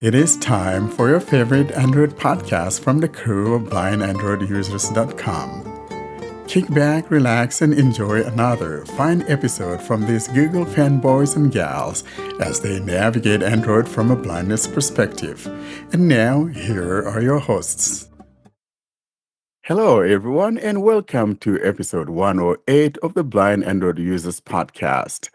It is time for your favorite Android podcast from the crew of blindandroidusers.com. Kick back, relax, and enjoy another fine episode from these Google fanboys and gals as they navigate Android from a blindness perspective. And now, here are your hosts. Hello, everyone, and welcome to episode 108 of the Blind Android Users Podcast.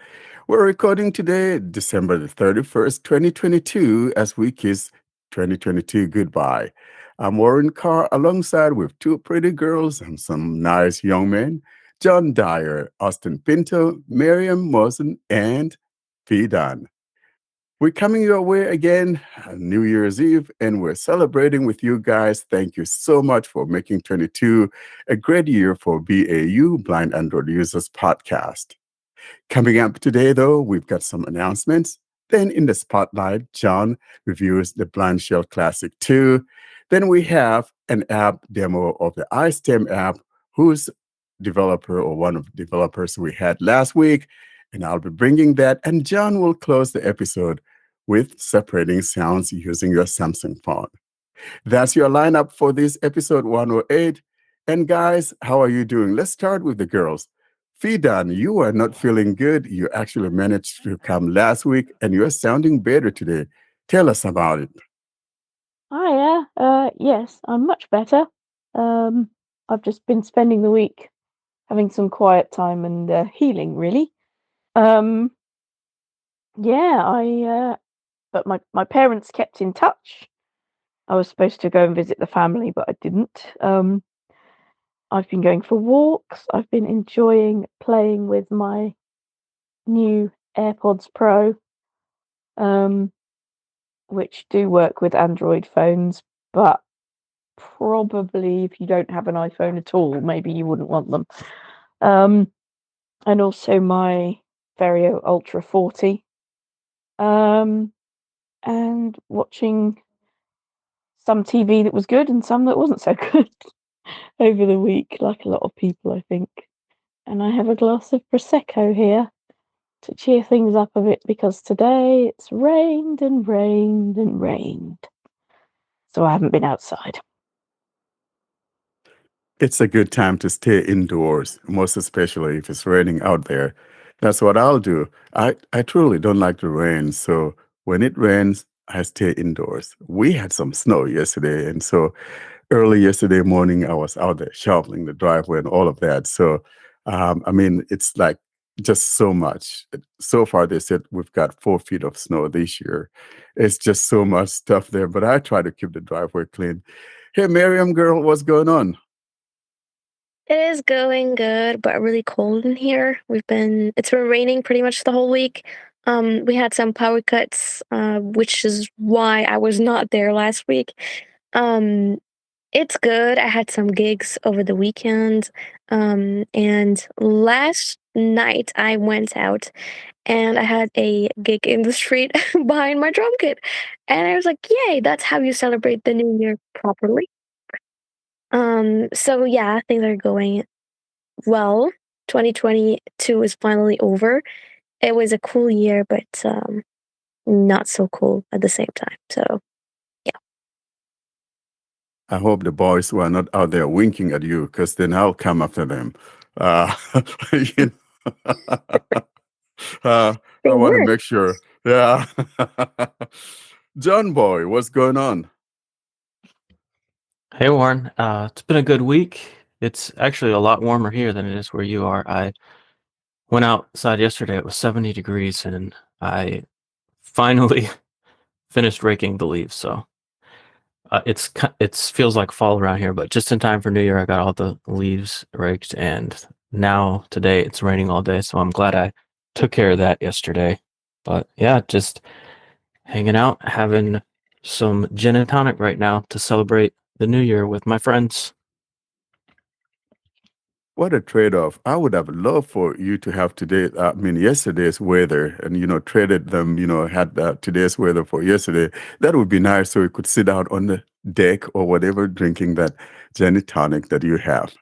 We're recording today, December the 31st, 2022, as we kiss 2022 goodbye. I'm Warren Carr alongside with two pretty girls and some nice young men, John Dyer, Austin Pinto, Miriam Mosen, and Fidan. We're coming your way again, New Year's Eve, and we're celebrating with you guys. Thank you so much for making 22 a great year for BAU, Blind Android Users Podcast. Coming up today, though, we've got some announcements. Then in the spotlight, John reviews the Blindshell Classic2. Then we have an app demo of the iStem app, whose developer or one of the developers we had last week. And I'll be bringing that. And John will close the episode with separating sounds using your Samsung phone. That's your lineup for this episode 108. And guys, how are you doing? Let's start with the girls. Fidan, you are not feeling good. You actually managed to come last week and you're sounding better today. Tell us about it. Hiya. Yes, I'm much better. I've just been spending the week having some quiet time and healing, really. Um, but my parents kept in touch. I was supposed to go and visit the family, but I didn't. I've been going for walks. I've been enjoying playing with my new AirPods Pro, which do work with Android phones, but probably if you don't have an iPhone at all, maybe you wouldn't want them. And also my Vario Ultra 40. And watching some TV that was good and some that wasn't so good over the week, like a lot of people, I think. And I have a glass of Prosecco here to cheer things up a bit because today it's rained and rained and rained. So I haven't been outside. It's a good time to stay indoors, most especially if it's raining out there. That's what I'll do. I truly don't like the rain. So when it rains, I stay indoors. We had some snow yesterday. And so early yesterday morning, I was out there shoveling the driveway and all of that. So, it's like just so much. So far, they said we've got 4 feet of snow this year. It's just so much stuff there, but I try to keep the driveway clean. Hey, Miriam, girl, what's going on? It is going good, but really cold in here. It's been raining pretty much the whole week. We had some power cuts, which is why I was not there last week. It's good. I had some gigs over the weekend. And last night I went out and I had a gig in the street behind my drum kit. And I was like, yay, that's how you celebrate the new year properly. So yeah, things are going well. 2022 is finally over. It was a cool year, but not so cool at the same time. So yeah. I hope the boys were not out there winking at you, because then I'll come after them. Uh, you know, They I want to were. make sure. Yeah. John Boy, what's going on? Hey Warren, it's been a good week. It's actually a lot warmer here than it is where you are. I went outside yesterday, it was 70 degrees, and I finally finished raking the leaves. So it feels like fall around here, but just in time for New Year, I got all the leaves raked, and now today it's raining all day. So I'm glad I took care of that yesterday. But yeah, just hanging out, having some gin and tonic right now to celebrate the New Year with my friends. What a trade-off. I would have loved for you to have yesterday's weather and, traded them, had today's weather for yesterday. That would be nice, so we could sit out on the deck or whatever, drinking that gin and tonic that you have.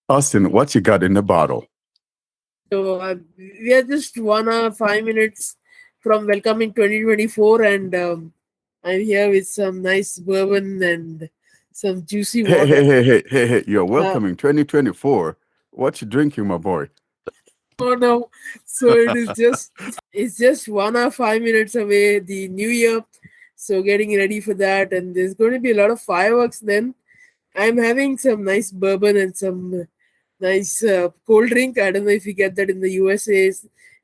Austin, what you got in the bottle? So we are just 1 hour 5 minutes from welcoming 2024, and I'm here with some nice bourbon and some juicy Hey, water. hey, you're welcoming 2024. What you drinking, my boy? Oh no. So it's just 1 hour 5 minutes away, the new year. So getting ready for that, and there's going to be a lot of fireworks then. I'm having some nice bourbon and some nice cold drink. I don't know if you get that in the USA.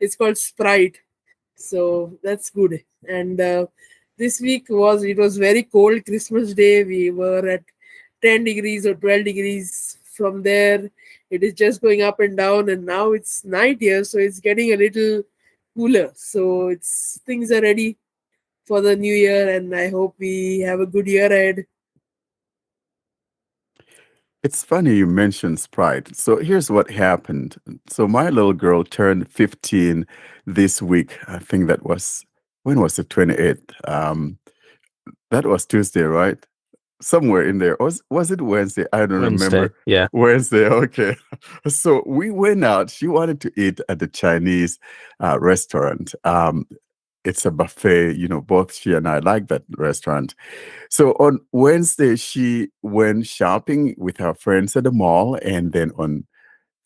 It's called Sprite. So that's good. And this week it was very cold. Christmas Day, we were at 10 degrees or 12 degrees. From there, it is just going up and down, and now it's night here, so it's getting a little cooler. So things are ready for the new year, and I hope we have a good year ahead. It's funny you mentioned Sprite. So here's what happened. So my little girl turned 15 this week. I think when was it? 28th? That was Tuesday, right? Somewhere in there. Was it Wednesday? I don't remember. Yeah. Wednesday, okay. So we went out. She wanted to eat at the Chinese restaurant. It's a buffet, both she and I like that restaurant. So on Wednesday, she went shopping with her friends at the mall. And then on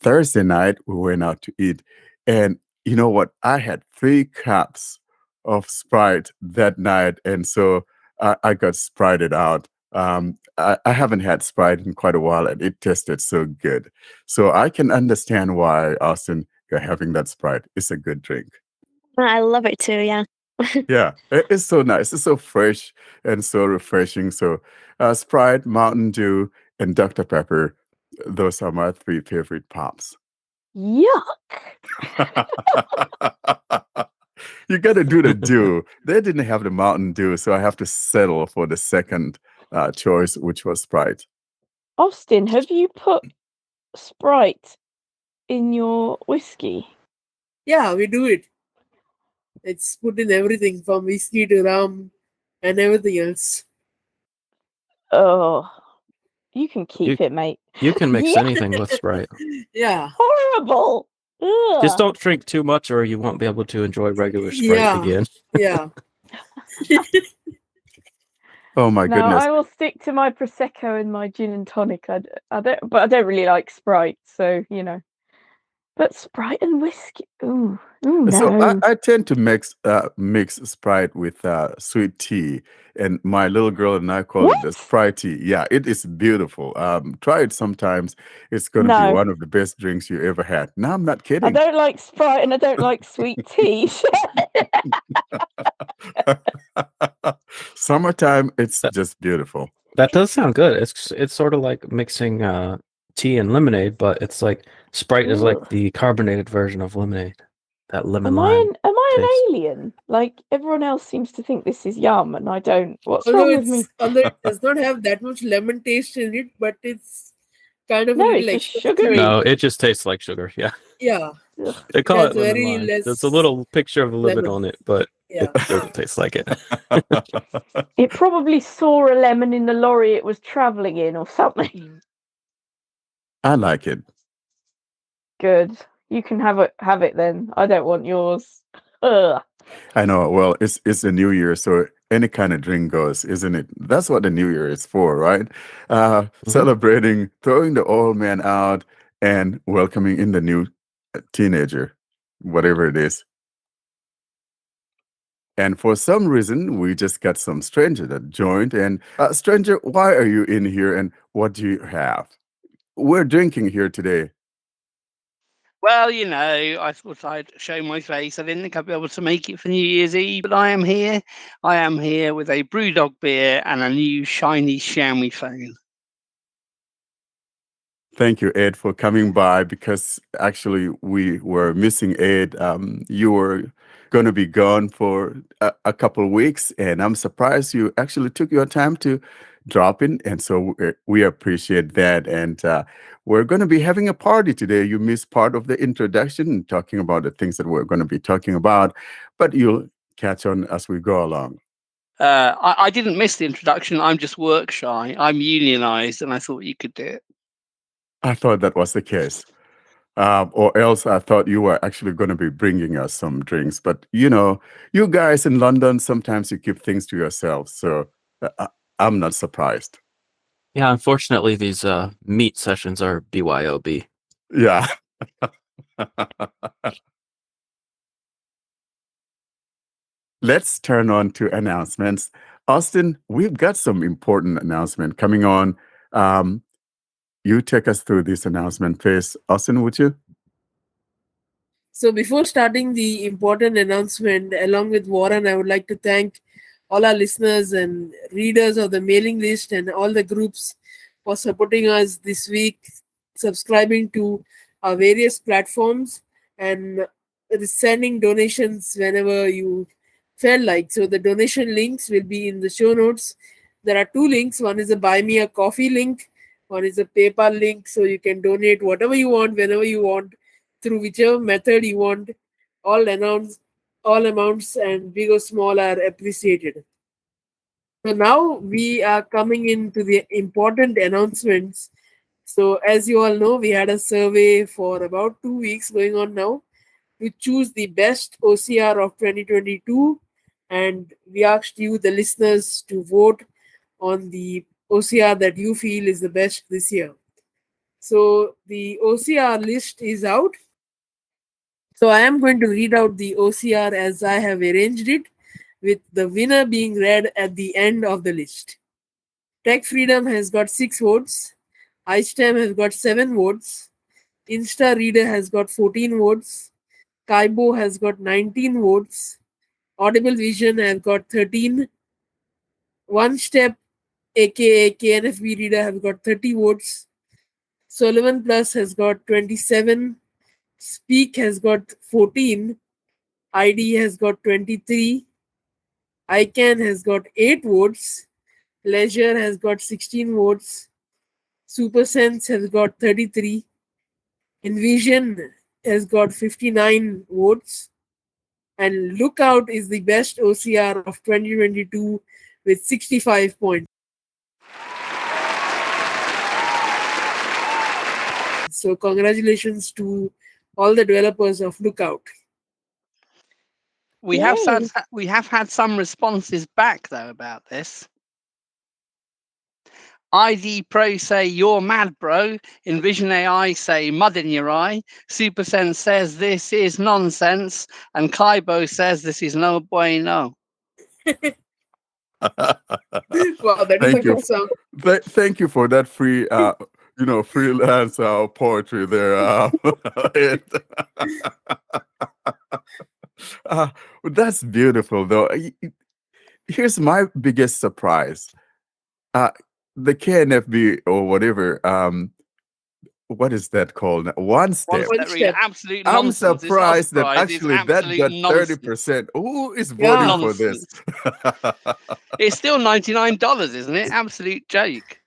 Thursday night, we went out to eat. And you know what? I had 3 cups of Sprite that night. And so I got Sprited out. I haven't had Sprite in quite a while, and it tasted so good. So I can understand why, Austin, you're having that Sprite. It's a good drink. I love it too, yeah. Yeah, it's so nice. It's so fresh and so refreshing. So Sprite, Mountain Dew, and Dr. Pepper, those are my 3 favorite pops. Yuck. You got to do the Dew. They didn't have the Mountain Dew, so I have to settle for the second choice, which was Sprite. Austin, have you put Sprite in your whiskey? Yeah, we do it. It's put in everything from whiskey to rum and everything else. Oh, you can keep it, mate. You can mix Yeah. anything with Sprite. Yeah. Horrible. Ugh. Just don't drink too much or you won't be able to enjoy regular Sprite again. Yeah. Oh my No, goodness. I will stick to my Prosecco and my gin and tonic. I don't really like Sprite, so But Sprite and whiskey, ooh, no. So I tend to mix Sprite with sweet tea, and my little girl and I call it the Sprite tea. Yeah, it is beautiful. Try it sometimes. It's going to be one of the best drinks you ever had. No, I'm not kidding. I don't like Sprite and I don't like sweet tea. Summertime, it's just beautiful. That does sound good. It's sort of like mixing tea and lemonade, but it's like Sprite is like the carbonated version of lemonade. That lemon lime. Am I an alien? Like everyone else seems to think this is yum, and I don't. What's Although wrong with me? it does not have that much lemon taste in it, but it's kind of No, it's like just sugary. No, it just tastes like sugar. Yeah. Yeah. They call it That's lemon very lime. less There's a little picture of a lemon lemon. on it, but Yeah. it doesn't taste like it. It probably saw a lemon in the lorry it was travelling in or something. I like it. Good. You can have it then. I don't want yours. Ugh. I know. Well, it's the new year, so any kind of drink goes, isn't it? That's what the new year is for, right? Celebrating, throwing the old man out, and welcoming in the new teenager, whatever it is. And for some reason, we just got some stranger that joined. And stranger, why are you in here, and what do you have? We're drinking here today. Well, I thought I'd show my face. I didn't think I'd be able to make it for New Year's Eve, but I am here. I am here with a Brewdog beer and a new shiny Xiaomi phone. Thank you, Ed, for coming by, because actually we were missing Ed. You were going to be gone for a couple of weeks, and I'm surprised you actually took your time to drop in, and so we appreciate that. And we're going to be having a party today. You missed part of the introduction and talking about the things that we're going to be talking about, but you'll catch on as we go along. I didn't miss the introduction. I'm just work shy. I'm unionized, and I thought you could do it. I thought that was the case. Or else I thought you were actually going to be bringing us some drinks. But, you guys in London, sometimes you keep things to yourselves. So I'm not surprised. Yeah, unfortunately, these meet sessions are BYOB. Yeah. Let's turn on to announcements. Austin, we've got some important announcement coming on. You take us through this announcement, please. Austin, would you? So before starting the important announcement, along with Warren, I would like to thank all our listeners and readers of the mailing list and all the groups for supporting us this week, subscribing to our various platforms, and sending donations whenever you felt like. So the donation links will be in the show notes. There are two links. One is a Buy Me a Coffee link. One is a PayPal link. So you can donate whatever you want, whenever you want, through whichever method you want. All amounts and big or small are appreciated. So now we are coming into the important announcements. So as you all know, we had a survey for about 2 weeks going on now to choose the best OCR of 2022, and we asked you, the listeners, to vote on the OCR that you feel is the best this year. So the OCR list is out. So I am going to read out the OCR as I have arranged it, with the winner being read at the end of the list. Tech Freedom has got 6 votes. iStem has got 7 votes. Insta Reader has got 14 votes. Kaibo has got 19 votes. Audible Vision has got 13. One Step, aka KNFB Reader, has got 30 votes. Solomon Plus has got 27. Speak has got 14. ID has got 23. ICANN has got 8 votes. Leisure has got 16 votes. SuperSense has got 33. Envision has got 59 votes. And Lookout is the best OCR of 2022 with 65 points. So congratulations to all the developers of Lookout. We have had some responses back though about this. ID Pro say you're mad, bro. Envision AI say mud in your eye. SuperSense says this is nonsense, and Kaibo says this is no bueno. Wow, that is a good sound. Thank you for that free, freelance poetry there. That's beautiful, though. Here's my biggest surprise. The KNFB or whatever, what is that called? One Step. Absolute I'm nonsense. surprised that actually that got 30%. Who is voting for this? It's still $99, isn't it? Absolute joke.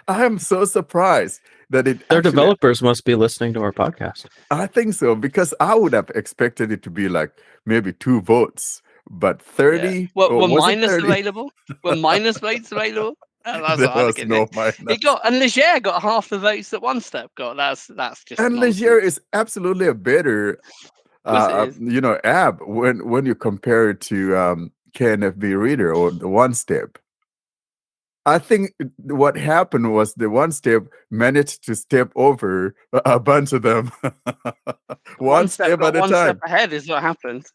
I am so surprised that their developers must be listening to our podcast. I think so, because I would have expected it to be like maybe 2 votes, but 30. Yeah. Were minus available? Were minus votes available? That's there was no minus. And Leger got half the votes that One Step got. That's just. And nonsense. Leger is absolutely a better, app when you compare it to KNFB Reader or the One Step. I think what happened was the One Step managed to step over a bunch of them. one step at a time. One step ahead is what happened.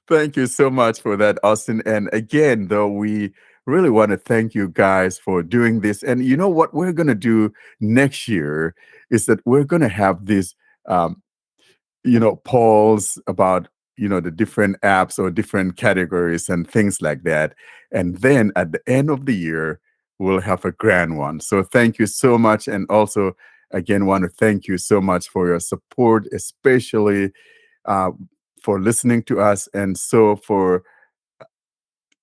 Thank you so much for that, Austin. And again, though, we really want to thank you guys for doing this. And you know what we're going to do next year is that we're going to have these, polls about the different apps or different categories and things like that. And then at the end of the year, we'll have a grand one. So thank you so much. And also, again, want to thank you so much for your support, especially for listening to us. And so for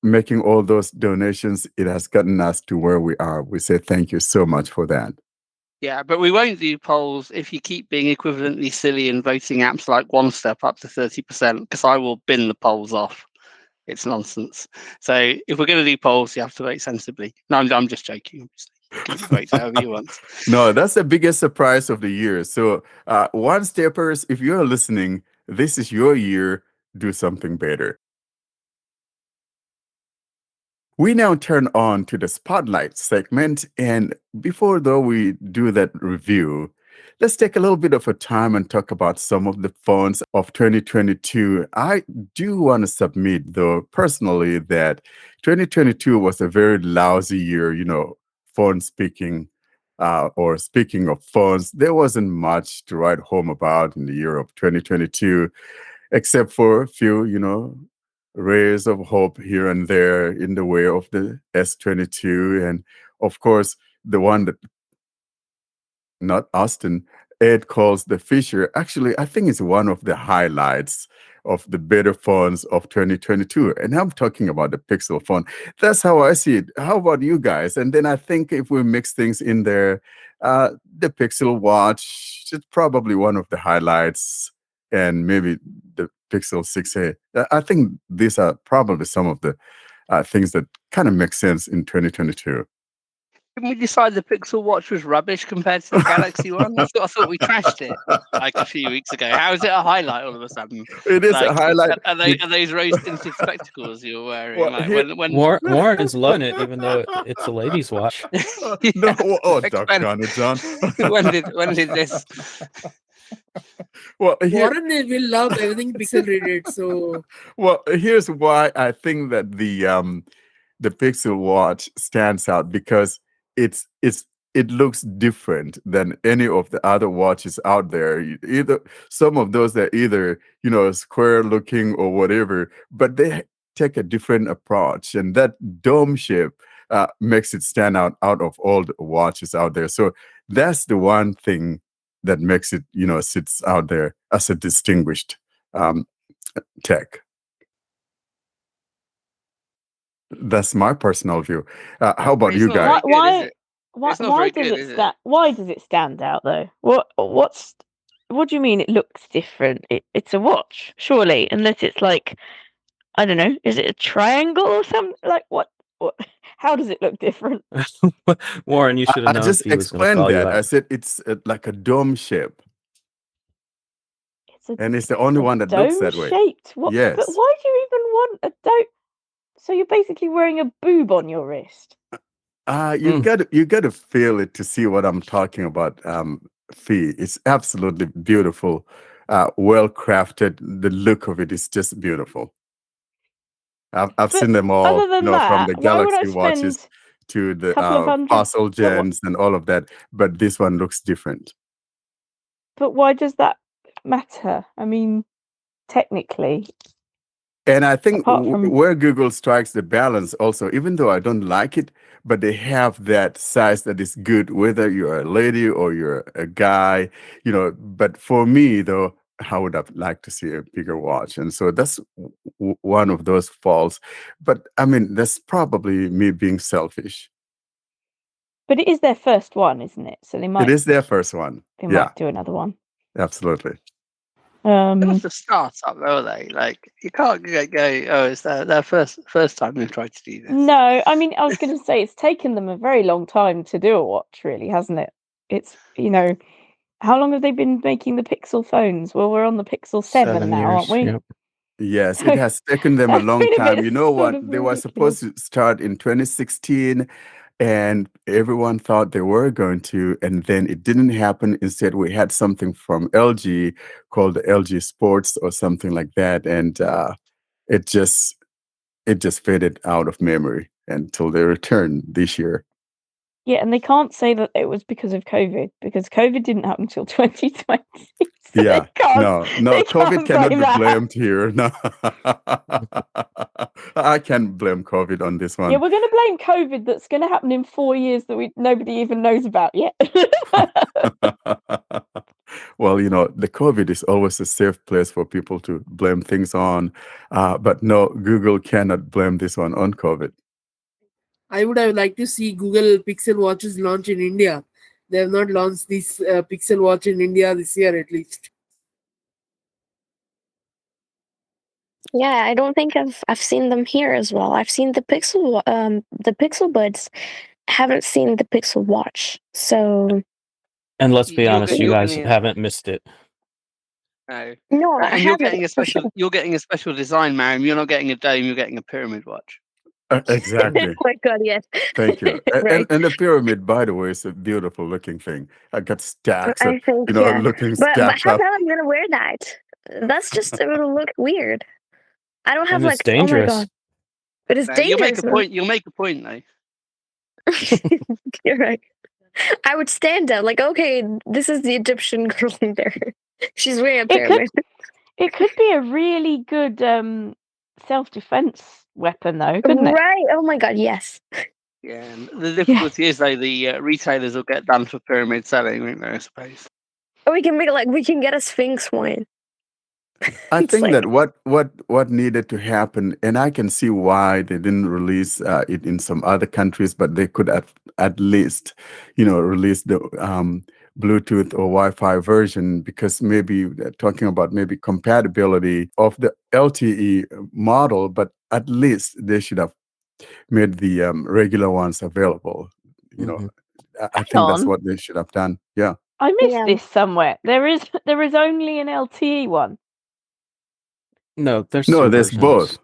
making all those donations, it has gotten us to where we are. We say thank you so much for that. Yeah, but we won't do polls if you keep being equivalently silly and voting apps like One Step up to 30%, because I will bin the polls off. It's nonsense. So if we're going to do polls, you have to vote sensibly. No, I'm just joking, obviously. Clickbait, however you want. No, that's the biggest surprise of the year. So, one steppers, if you're listening, this is your year. Do something better. We now turn on to the spotlight segment. And before though we do that review, let's take a little bit of a time and talk about some of the phones of 2022. I do want to submit, though, personally, that 2022 was a very lousy year, phone speaking. Or speaking of phones, there wasn't much to write home about in the year of 2022, except for a few, rays of hope here and there in the way of the S22. And of course, the one that, not Austin, Ed calls the Fisher. Actually, I think it's one of the highlights of the better phones of 2022. And I'm talking about the Pixel phone. That's how I see it. How about you guys? And then I think if we mix things in there, the Pixel Watch is probably one of the highlights, and maybe the Pixel 6a. I think these are probably some of the things that kind of make sense in 2022. Didn't we decide the Pixel Watch was rubbish compared to the Galaxy one? I thought we trashed it like a few weeks ago. How is it a highlight all of a sudden? It is a highlight. Are those rose-tinted spectacles you're wearing? Well, when Warren is loving it, even though it's a lady's watch. No, doggone it, John. when did this? Well, Warren will love everything pixel rated. So, well, here's why I think that the Pixel Watch stands out, because it looks different than any of the other watches out there. Either some of those are either square looking or whatever, but they take a different approach, and that dome shape makes it stand out of all the watches out there. So that's the one thing that makes it sits out there as a distinguished tech. That's my personal view. How about you guys? Why does it stand out though? What do you mean it looks different? It's a watch, surely, unless it's like, I don't know, is it a triangle or something? Like what? How does it look different? Warren, you should have known. I just explained that. I said it's like a dome shape. And it's the only one that looks that way. Shaped. Yes. But why do you even want a dome? So you're basically wearing a boob on your wrist. You got to feel it to see what I'm talking about. Fee, it's absolutely beautiful, well crafted. The look of it is just beautiful. I've seen them all, other than that, from the Galaxy watches to the Fossil Gens and all of that. But this one looks different. But why does that matter? I mean, technically. And I think where Google strikes the balance also, even though I don't like it, but they have that size that is good, whether you're a lady or you're a guy, But for me, though, I would have liked to see a bigger watch. And so that's one of those faults. But I mean, that's probably me being selfish. But it is their first one, isn't it? So they might. It is their first one. They might do another one. Absolutely. That's a startup, though, are they? Like, you can't go. Oh, it's their first time they've tried to do this. No, I mean, I was going to say it's taken them a very long time to do a watch, really, hasn't it? It's how long have they been making the Pixel phones? Well, we're on the Pixel 7 now, aren't we? Yep. Yes, it has taken them a long time. You know what? They were supposed to start in 2016. And everyone thought they were going to, and then it didn't happen. Instead, we had something from LG called the LG Sports or something like that, and it just faded out of memory until they returned this year. Yeah, and they can't say that it was because of COVID, because COVID didn't happen until 2020. So no, COVID cannot be blamed here. No, I can't blame COVID on this one. Yeah, we're going to blame COVID that's going to happen in 4 years that nobody even knows about yet. Well, the COVID is always a safe place for people to blame things on. But no, Google cannot blame this one on COVID. I would have liked to see Google Pixel Watches launch in India. They have not launched this Pixel Watch in India this year, at least. Yeah, I don't think I've seen them here as well. I've seen the Pixel Buds, haven't seen the Pixel Watch, so And let's be honest, you you're guys getting haven't missed it. no. no, I And you're haven't. getting a for sure. special. You're getting a special design, Mariam. You're not getting a dome. You're getting a pyramid watch. Exactly. Oh my god, yes. Thank you. Right. And the pyramid, by the way, is a beautiful looking thing. I got stacks of, I think yeah. looking But stacked how up. the hell am I gonna wear that? That's just it will look weird. I don't have And it's like oh my dangerous. god. But it's No, you'll make dangerous. a point. You'll make a point though. You're right. I would stand up like, okay, this is the Egyptian girl in there. She's wearing a pyramid. It could be a really good self-defense weapon, though, couldn't it? Right. Oh my god, yes. Yeah. And the difficulty is though the retailers will get done for pyramid selling, won't they? I suppose. Or we can make we can get a Sphinx one. I It's think like- that what needed to happen, and I can see why they didn't release it in some other countries, but they could at least, release the Bluetooth or Wi-Fi version, because maybe they're talking about maybe compatibility of the LTE model, but at least they should have made the regular ones available. Mhm. I think that's on. what they should have done. Yeah. I missed Yeah. this somewhere. There is only an LTE one. No, there's No, two there's versions. both.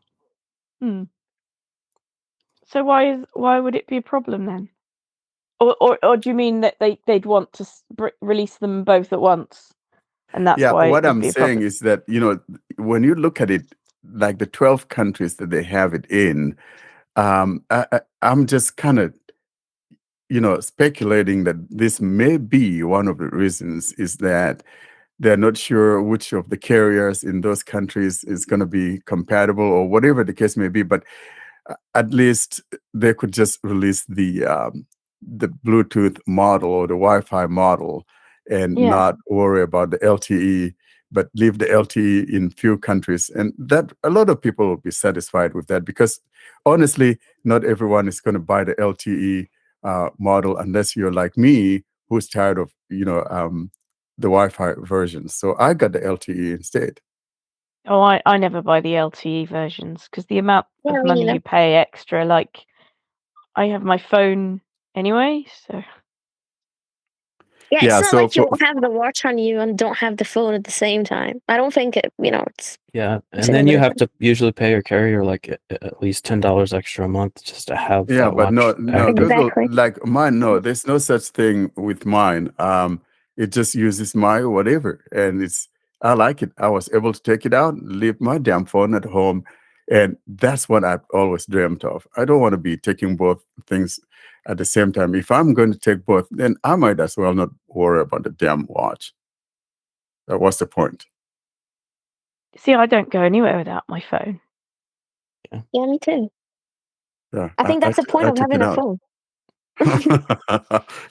So why would it be a problem then? Or do you mean that they'd want to release them both at once, and that's why what it would I'm be a saying problem? is that, when you look at it, like the 12 countries that they have it in, I'm just kind of, speculating that this may be one of the reasons, is that they're not sure which of the carriers in those countries is going to be compatible, or whatever the case may be. But at least they could just release the Bluetooth model or the Wi-Fi model, and Yeah. not worry about the LTE, but leave the LTE in few countries, and that a lot of people will be satisfied with that, because honestly, not everyone is going to buy the LTE model unless you're like me, who's tired of the Wi-Fi version. So I got the LTE instead. Oh, I never buy the LTE versions because the amount Yeah, of me money neither. you pay extra, like I have my phone anyway, so Yeah, Yeah, it's not so like you have the watch on you and don't have the phone at the same time. I don't think it's Yeah, It's and then you have innovation. to usually pay your carrier like at least $10 extra a month just to have Yeah, that but no, watch no, active. Google, Exactly. like mine, no, there's no such thing with mine. It just uses my whatever, and I like it. I was able to take it out, leave my damn phone at home, and that's what I've always dreamt of. I don't want to be taking both things at the same time. If I'm going to take both, then I might as well not worry about the damn watch. What's the point? see, I don't go anywhere without my phone. Yeah, me too. Yeah, I think that's the point I of took having it a out. phone.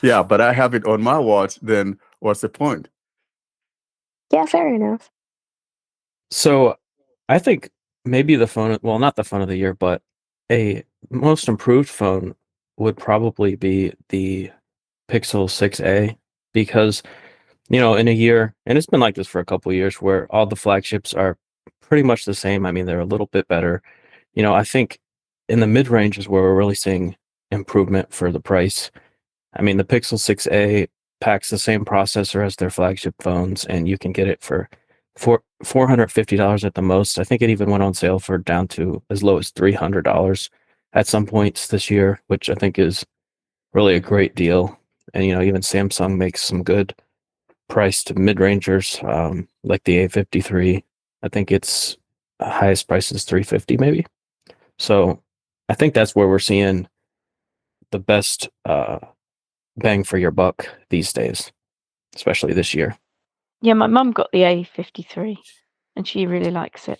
Yeah, but I have it on my watch. Then what's the point? Yeah, fair enough. So I think maybe the phone, well, not the phone of the year, but a most improved phone would probably be the Pixel 6a, because, in a year, and it's been like this for a couple of years, where all the flagships are pretty much the same. I mean, they're a little bit better. I think in the mid-range is where we're really seeing improvement for the price. I mean, the Pixel 6a packs the same processor as their flagship phones, and you can get it for $450 at the most. I think it even went on sale for down to as low as $300 at some points this year, which I think is really a great deal. And even Samsung makes some good priced mid-rangers, like the A53. I think its highest price is $350 maybe. So I think that's where we're seeing the best bang for your buck these days, especially this year. Yeah, my mum got the A53 and she really likes it.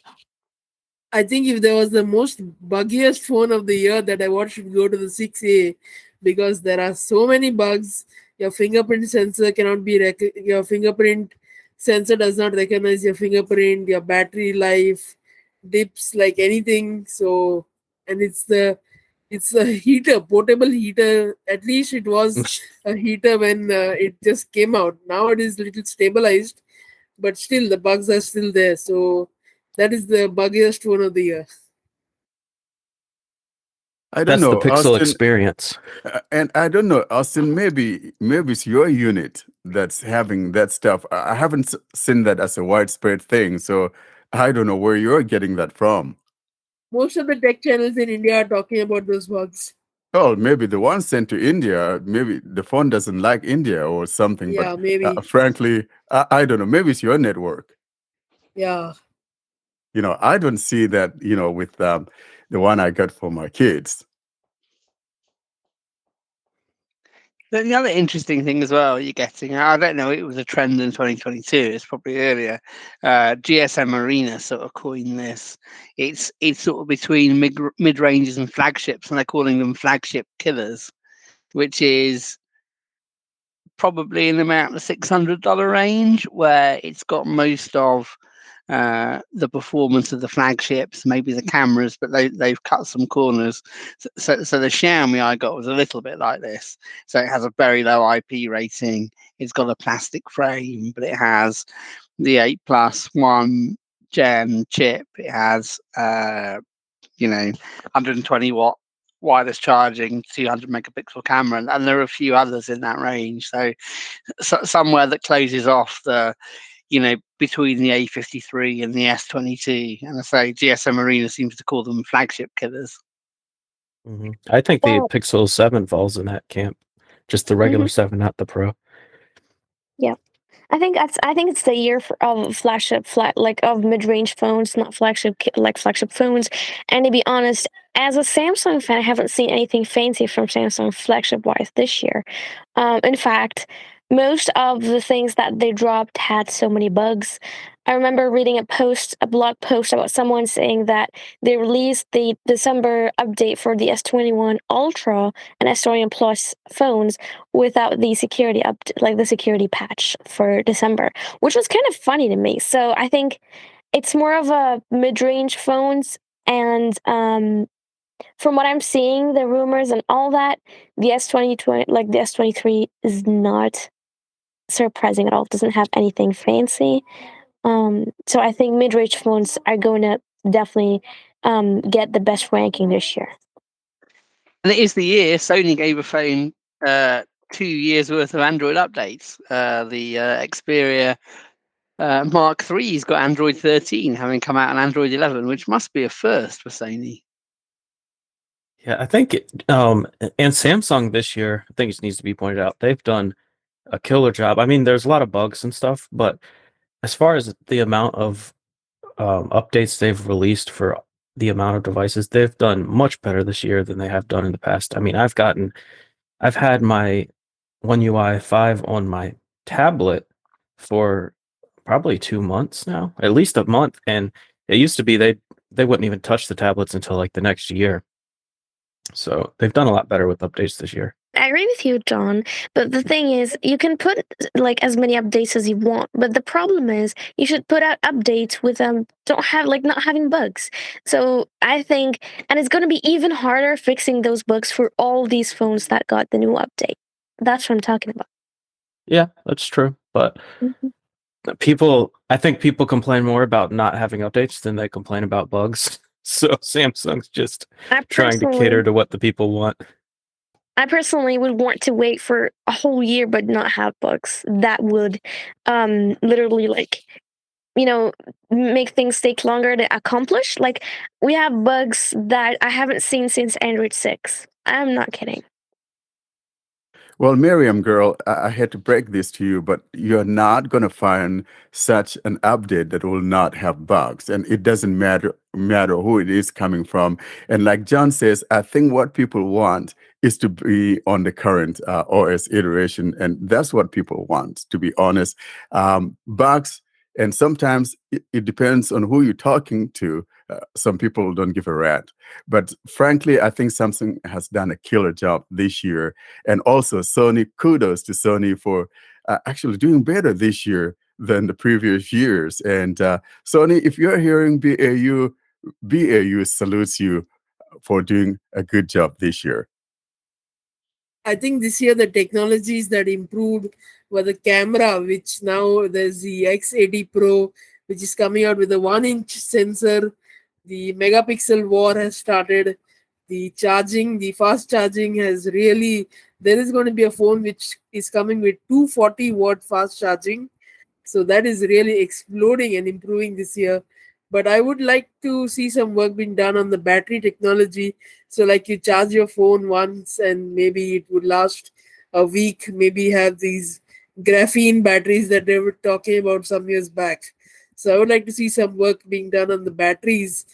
I think if there was the most buggiest phone of the year, that I should go to the 6A, because there are so many bugs. Your fingerprint sensor cannot be your fingerprint sensor does not recognize your fingerprint. Your battery life dips like anything. So, and it's a heater, portable heater. At least it was a heater when it just came out. Now it is little stabilized, but still the bugs are still there. So that is the buggiest one of the year. I don't That's the know, Pixel Austin, experience. and I don't know, Austin. Maybe it's your unit that's having that stuff. I haven't seen that as a widespread thing, so I don't know where you're getting that from. Most of the tech channels in India are talking about those bugs. Oh, maybe the one sent to India, maybe the phone doesn't like India or something. Yeah, But maybe. frankly, I don't know. Maybe it's your network. Yeah. I don't see that. With the one I got for my kids. The other interesting thing as well you're getting, I don't know, it was a trend in 2022, it's probably earlier. GSM Arena sort of coined this. It's sort of between mid-ranges and flagships, and they're calling them flagship killers, which is probably in about the $600 range, where it's got most of the performance of the flagships, maybe the cameras, but they've cut some corners. So the Xiaomi I got was a little bit like this. So it has a very low IP rating. It's got a plastic frame, but it has the 8 Plus 1 Gen chip. It has 120 watt wireless charging, 200 megapixel camera, and there are a few others in that range. So somewhere that closes off the between the A53 and the S22. And I say GSM Arena seems to call them flagship killers. I think the Well- Pixel 7 falls in that camp. Just the regular 7, not the Pro. Yeah. I think it's the year of of mid-range phones, not flagship phones. And to be honest, as a Samsung fan, I haven't seen anything fancy from Samsung flagship-wise this year. In fact, most of the things that they dropped had so many bugs. I remember reading a blog post about someone saying that they released the December update for the S21 Ultra and S21 Plus phones without the security the security patch for December, which was kind of funny to me. So I think it's more of a mid-range phones, and from what I'm seeing, the rumors and all that, the S23 the S23 is not surprising at all. It doesn't have anything fancy. So I think mid-range phones are going to definitely get the best ranking this year. And it is the year Sony gave a phone 2 years worth of Android updates. The Xperia Mark III's got Android 13, having come out on Android 11, which must be a first for Sony. Yeah, I think and Samsung this year, I think it needs to be pointed out, they've done a killer job. I mean, there's a lot of bugs and stuff, but as far as the amount of updates they've released for the amount of devices, they've done much better this year than they have done in the past. I mean, I've had my One UI 5 on my tablet for probably 2 months now, at least a month, and it used to be they wouldn't even touch the tablets until like the next year. So they've done a lot better with updates this year. I agree with you, John. But the thing is, you can put as many updates as you want. But the problem is, you should put out updates with not having bugs. So I think, and it's going to be even harder fixing those bugs for all these phones that got the new update. That's what I'm talking about. Yeah, that's true. But I think people complain more about not having updates than they complain about bugs. So Samsung's just trying to cater to what the people want. I personally would want to wait for a whole year but not have bugs. That would literally make things take longer to accomplish. Like, we have bugs that I haven't seen since Android 6. I'm not kidding. Well, Miriam, girl, I had to break this to you, but you're not going to find such an update that will not have bugs. And it doesn't matter who it is coming from. And like John says, I think what people want is to be on the current OS iteration. And that's what people want, to be honest. Bugs, and sometimes it depends on who you're talking to. Some people don't give a rat. But frankly, I think Samsung has done a killer job this year. And also Sony, kudos to Sony for actually doing better this year than the previous years. And Sony, if you're hearing BAU salutes you for doing a good job this year. I think this year the technologies that improved were the camera, which now there's the X80 Pro, which is coming out with a 1-inch sensor. The megapixel war has started. The charging, the fast charging has really, there is going to be a phone which is coming with 240-watt fast charging. So that is really exploding and improving this year. But I would like to see some work being done on the battery technology. So like you charge your phone once and maybe it would last a week, maybe have these graphene batteries that they were talking about some years back. So I would like to see some work being done on the batteries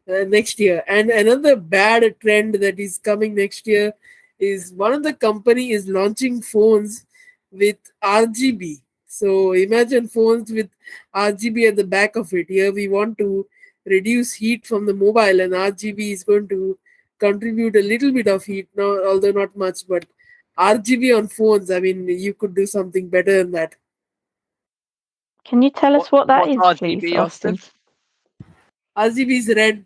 next year. And another bad trend that is coming next year is one of the company is launching phones with RGB. So imagine phones with RGB at the back of it. Here we want to reduce heat from the mobile, and RGB is going to contribute a little bit of heat, no, although not much. But RGB on phones, I mean, you could do something better than that. Can you tell us what that is, what's please, RGB, Austin? RGB is red,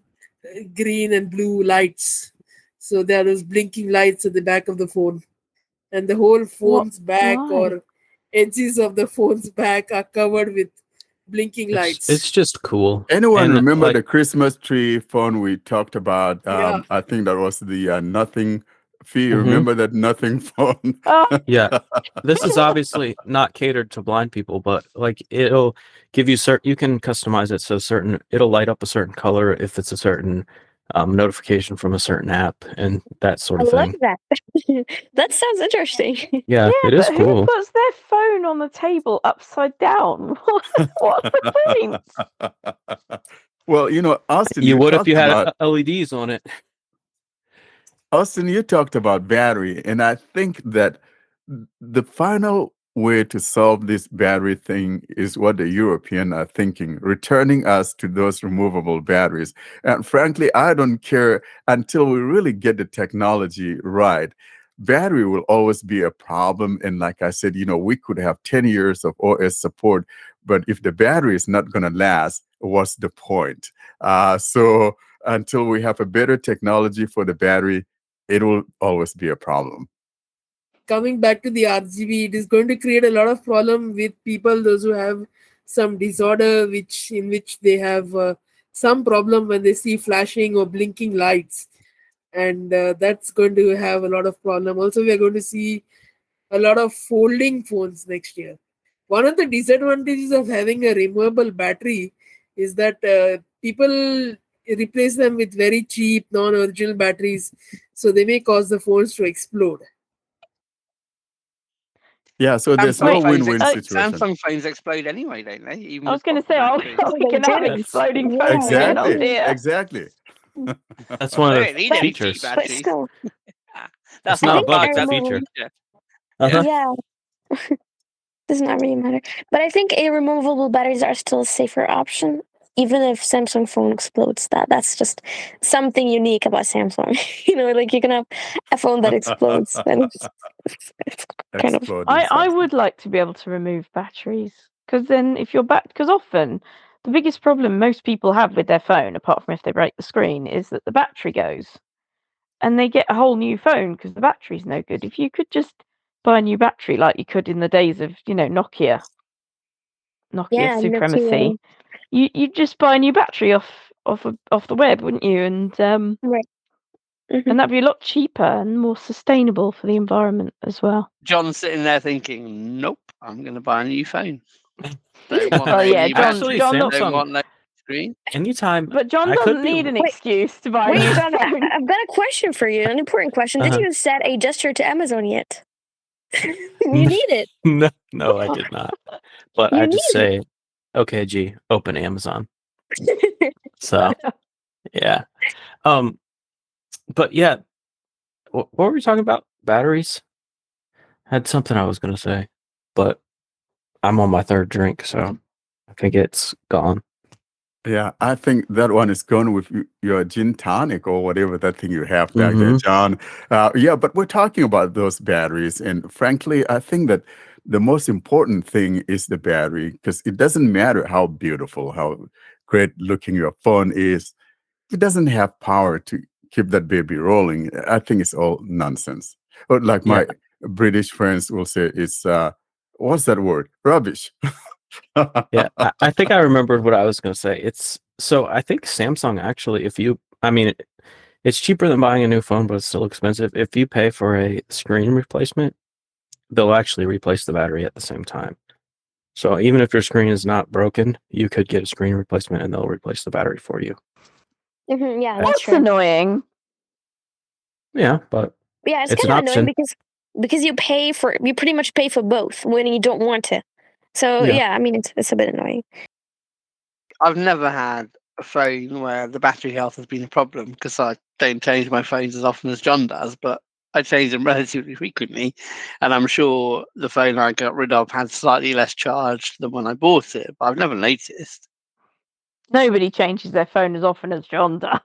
green, and blue lights. So there are those blinking lights at the back of the phone, and the whole phone's back Why? or edges of the phone's back are covered with blinking lights. It's just cool. Anyone And, remember like- the Christmas tree phone we talked about? Yeah. I think that was the nothing fee. Mhm. Remember that nothing phone? Oh, Yeah, this is obviously not catered to blind people, but like it'll give you you can customize it so it'll light up a certain color if it's a certain notification from a certain app and that sort I of like thing. that. That sounds interesting. Yeah, it is but cool. who puts their phone on the table upside down? What's the point? Well, Austin, You would if talked you had about- LEDs on it. Austin, you talked about battery, and I think that the final way to solve this battery thing is what the Europeans are thinking, returning us to those removable batteries. And frankly, I don't care until we really get the technology right. Battery will always be a problem. And like I said, we could have 10 years of OS support, but if the battery is not going to last, what's the point? So until we have a better technology for the battery, it will always be a problem. Coming back to the RGB, it is going to create a lot of problem with people, those who have some disorder, in which they have some problem when they see flashing or blinking lights, and that's going to have a lot of problem. Also, we are going to see a lot of folding phones next year. One of the disadvantages of having a removable battery is that people replace them with very cheap, non-original batteries, so they may cause the phones to explode. Yeah, so there's no win-win situation. Samsung phones explode anyway, don't they? Even I was going to say, we can have exploding phones. Exactly. That's one of They the need any features. cheap But batteries. still, That's not I a think bug, it's a I feature. Yeah. Uh-huh. yeah. Does not really matter. But I think removable batteries are still a safer option, even if Samsung phone explodes. That's just something unique about Samsung. Like you can have a phone that explodes. And it's kind of. I would like to be able to remove batteries, because then if you're back, because often the biggest problem most people have with their phone, apart from if they break the screen, is that the battery goes, and they get a whole new phone because the battery's no good. If you could just buy a new battery like you could in the days of Nokia Yeah, supremacy, you'd just buy a new battery off the web, wouldn't you? And Right. Mhm. and that'd be a lot cheaper and more sustainable for the environment as well. John's sitting there thinking, nope, I'm going to buy a new phone. Oh yeah, John don't want no screen. Anytime. But John I could doesn't be- need an Wait, excuse to buy a Wait, new John, phone. I've got a question for you, an important question. Did Uh-huh. you set a gesture to Amazon yet? You need it. No, I did not. But You I just need say, okay, G, open Amazon. So, yeah. But yeah, what were we talking about? Batteries? Had something I was going to say, but I'm on my third drink, so I think it's gone. Yeah, I think that one is gone with your gin tonic or whatever that thing you have back there, John. Yeah, but we're talking about those batteries. And frankly, I think that the most important thing is the battery, because it doesn't matter how beautiful, how great looking your phone is. If it doesn't have power to keep that baby rolling, I think it's all nonsense. Or like my British friends will say, it's, what's that word? Rubbish. Yeah, I think I remembered what I was going to say. I think Samsung actually, if It's cheaper than buying a new phone, but it's still expensive. If you pay for a screen replacement, they'll actually replace the battery at the same time. So even if your screen is not broken, you could get a screen replacement and they'll replace the battery for you. Yeah, That's true. annoying. Yeah, but Yeah, it's it's kind an of annoying option. because you pretty much pay for both when you don't want to. So Yeah. yeah, I mean it's a bit annoying. I've never had a phone where the battery health has been a problem because I don't change my phones as often as John does, but I change them relatively frequently. And I'm sure the phone I got rid of had slightly less charge than when I bought it, but I've never noticed. Nobody changes their phone as often as John does.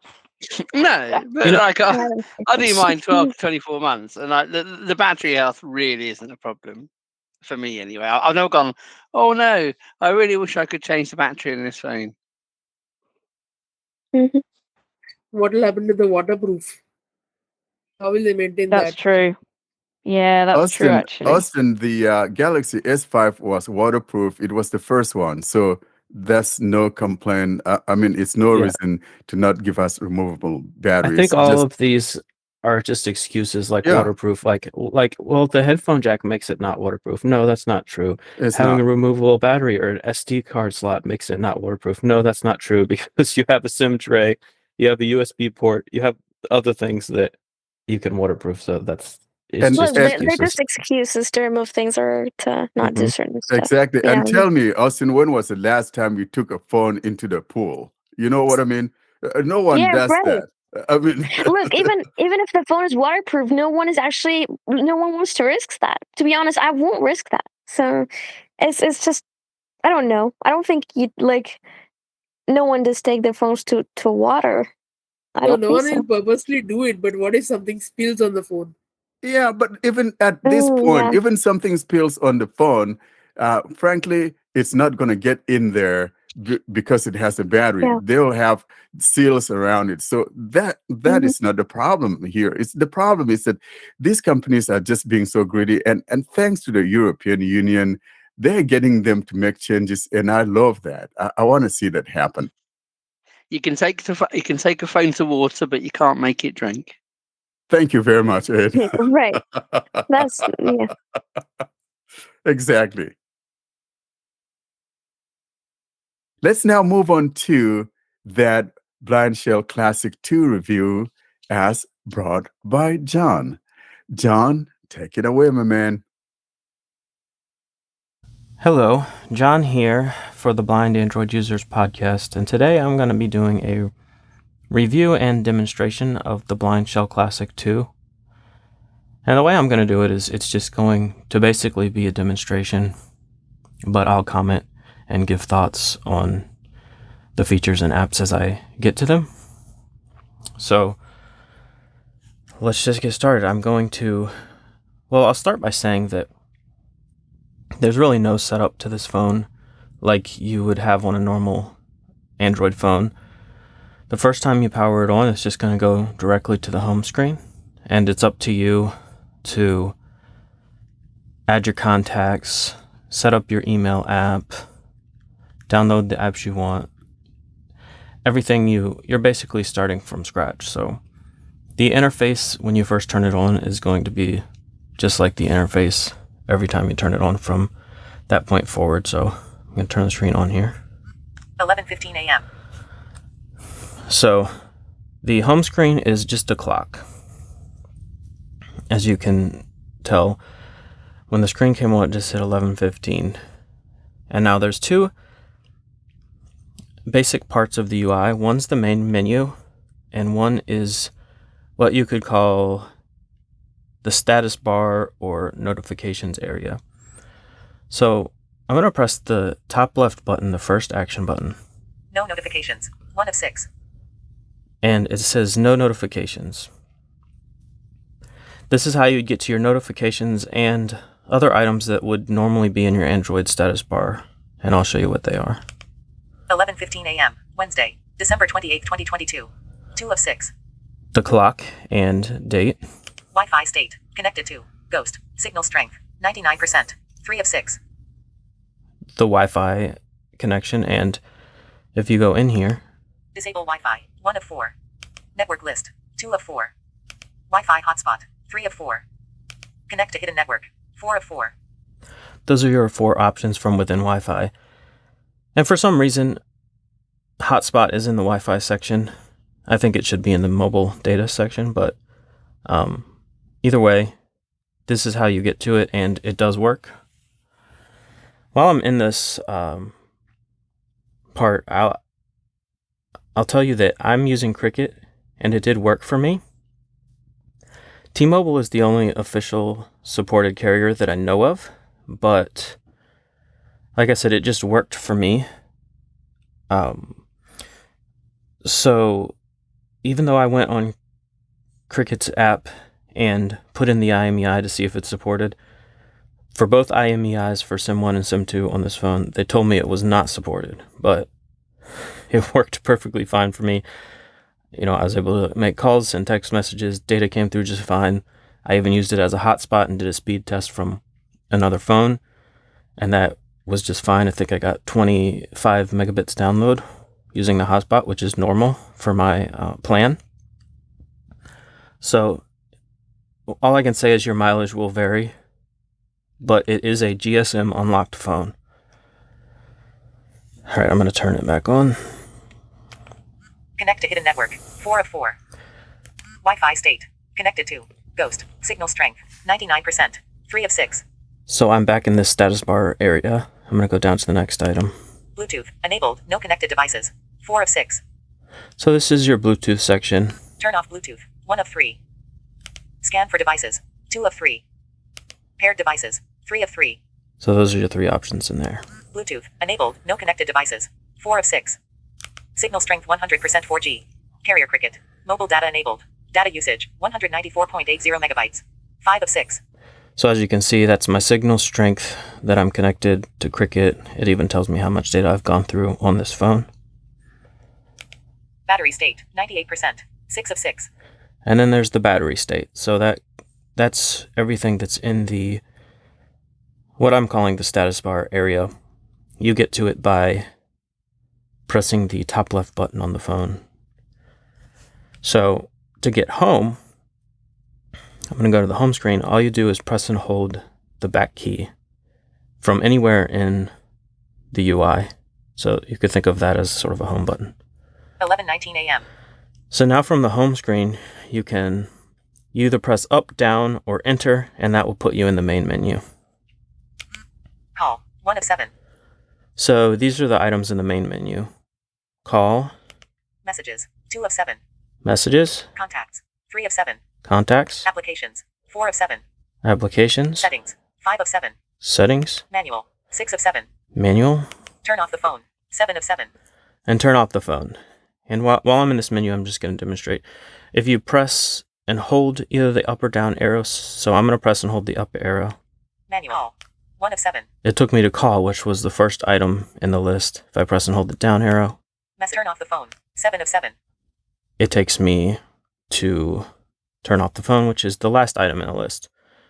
No, but You know- like I don't think I do so. mine 12 to 24 months, and the battery health really isn't a problem for me anyway. I've never gone, oh no, I really wish I could change the battery in this phone. Mhm. What will happen to the waterproof? How will they maintain That's that? true. Yeah, that's true, actually. Austin, the Galaxy S5 was waterproof. It was the first one, so that's no complaint. I mean, it's no Yeah. reason to not give us removable I batteries. think all of these are just excuses, like Yeah. waterproof. Like, well, the headphone jack makes it not waterproof. No, that's not true. It's Having not. a removable battery or an SD card slot makes it not waterproof. No, that's not true because you have a SIM tray, you have a USB port, you have other things that you can waterproof. So it's Look, just they're excuses. just excuses to remove things or to not do certain stuff. Exactly. Yeah. And tell me, Austin, when was the last time you took a phone into the pool? You know what I mean? No one Yeah, does right. that. I mean, Look, even if the phone is waterproof, no one wants to risk that. To be honest, I won't risk that. So it's just, I don't know. I don't think no one does take their phones to water. I don't No think one will purposely do it, but what if something spills on the phone? yeah, but even at this point, yeah. even something spills on the phone, frankly, it's not going to get in there because it has a battery. Yeah. They'll have seals around it. So that is not the problem here. The problem is that these companies are just being so greedy. And thanks to the European Union, they're getting them to make changes. And I love that. I want to see that happen. You can take a phone to water, but you can't make it drink. Thank you very much, Ed. Right. That's yeah. Exactly. Let's now move on to that Blindshell Classic2 review as brought by John. John, take it away, my man. Hello, John here for the Blind Android Users Podcast, and today I'm going to be doing a review and demonstration of the Blindshell Classic2. And the way I'm going to do it is it's just going to basically be a demonstration, but I'll comment and give thoughts on the features and apps as I get to them. So let's just get started. I'll start by saying that there's really no setup to this phone like you would have on a normal Android phone. The first time you power it on, it's just going to go directly to the home screen, and it's up to you to add your contacts, set up your email app, download the apps you want. Everything you're basically starting from scratch. So the interface when you first turn it on is going to be just like the interface every time you turn it on from that point forward. So I'm going to turn the screen on here. 11:15 a.m. So the home screen is just a clock. As you can tell, when the screen came on, it just said 11:15. And now there's two basic parts of the UI. One's the main menu, and one is what you could call the status bar or notifications area. So I'm going to press the top left button, the first action button. No notifications. 1 of 6. And it says no notifications. This is how you'd get to your notifications and other items that would normally be in your Android status bar, and I'll show you what they are. 11:15 a.m. Wednesday, December 28, 2022. 2 of 6. The clock and date. Wi-Fi state. Connected to. Ghost. Signal strength. 99%. 3 of 6. The Wi-Fi connection, and if you go in here, Disable Wi-Fi. 1 of 4. Network list. 2 of Wi-Fi hotspot. 3 of 4. Connect to hidden network. 4 of 4. Those are your 4 options from within Wi-Fi. And for some reason, hotspot is in the Wi-Fi section. I think it should be in the mobile data section, but either way, this is how you get to it, and it does work. While I'm in this part, I'll tell you that I'm using Cricket, and it did work for me. T-Mobile is the only official supported carrier that I know of, but like I said, it just worked for me. So even though I went on Cricket's app and put in the IMEI to see if it's supported, for both IMEIs for SIM 1 and SIM 2 on this phone, they told me it was not supported, but it worked perfectly fine for me. You know, I was able to make calls and text messages. Data came through just fine. I even used it as a hotspot and did a speed test from another phone, and that was just fine. I think I got 25 megabits download using the hotspot, which is normal for my plan. So all I can say is your mileage will vary, but it is a GSM unlocked phone. All right, I'm going to turn it back on. Connect to hidden network. 4 of 4. Wi-Fi state. Connected to. Ghost. Signal strength. 99%. 3 of 6. So I'm back in this status bar area. I'm going to go down to the next item. Bluetooth. Enabled. No connected devices. 4 of 6. So this is your Bluetooth section. Turn off Bluetooth. 1 of 3. Scan for devices. 2 of 3. Paired devices. 3 of 3. So those are your 3 options in there. Bluetooth. Enabled. No connected devices. 4 of 6. Signal strength 100% 4G. Carrier Cricket. Mobile data enabled. Data usage 194.80 megabytes. 5 of 6. So as you can see, that's my signal strength that I'm connected to Cricket. It even tells me how much data I've gone through on this phone. Battery state 98%. 6 of 6. And then there's the battery state. So that's everything that's in the what I'm calling the status bar area. You get to it by pressing the top left button on the phone. So to get home, I'm going to go to the home screen. All you do is press and hold the back key from anywhere in the UI. So you could think of that as sort of a home button. 11:19 a.m. So now from the home screen, you either press up, down, or enter, and that will put you in the main menu. Call 1 of 7. So these are the items in the main menu. Call. Messages 2 of 7. Messages. Contacts 3 of 7. Contacts. Applications 4 of 7. Applications. Settings 5 of 7. Settings. Manual 6 of 7. Manual. Turn off the phone 7 of 7. And turn off the phone. And while I'm in this menu, I'm just going to demonstrate. If you press and hold either the up or down arrows, so I'm going to press and hold the up arrow. Manual 1 of 7. It took me to call, which was the first item in the list. If I press and hold the down arrow, Turn off the phone 7 of 7. it takes me to turn off the phone, which is the last item in the list.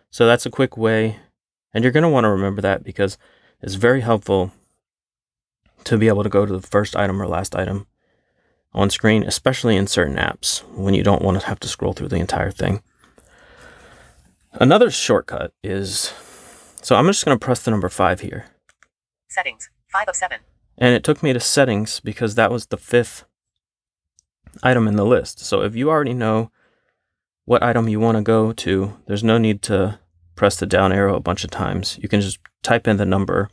So that's a quick way, and you're going to want to remember that because it's very helpful to be able to go to the first item or last item on screen, especially in certain apps when you don't want to have to scroll through the entire thing. Another shortcut is, so I'm just going to press the number 5 here. Settings 5 of 7. And it took me to settings because that was the 5th item in the list. So if you already know what item you want to go to, there's no need to press the down arrow a bunch of times. You can just type in the number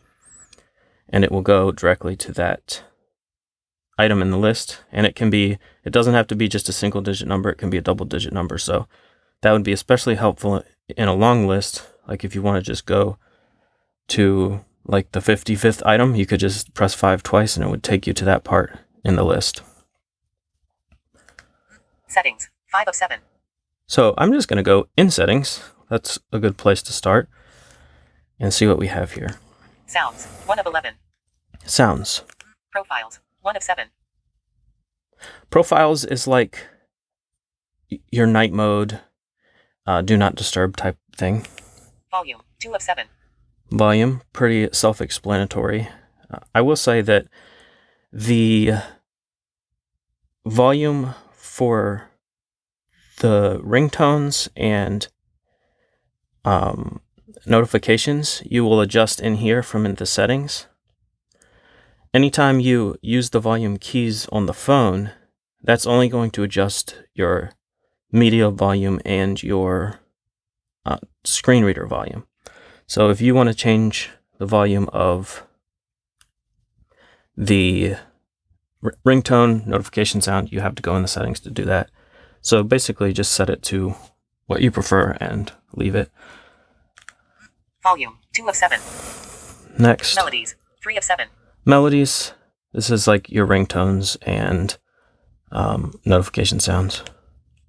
and it will go directly to that item in the list. And it doesn't have to be just a single digit number. It can be a double digit number. So that would be especially helpful in a long list. Like if you want to just go to like the 55th item, you could just press 5 twice and it would take you to that part in the list. Settings 5 of 7. So I'm just going to go in settings. That's a good place to start and see what we have here. Sounds 1 of 11. Sounds. Profiles 1 of 7. Profiles is like your night mode, do not disturb type thing. Volume 2 of 7. Volume, pretty self-explanatory. I will say that the volume for the ringtones and notifications, you will adjust in here from in the settings. Anytime you use the volume keys on the phone, that's only going to adjust your media volume and your screen reader volume. So if you want to change the volume of the ringtone notification sound, you have to go in the settings to do that. So basically just set it to what you prefer and leave it. Volume 2 of 7. Next. Melodies 3 of 7. Melodies. This is like your ringtones and notification sounds.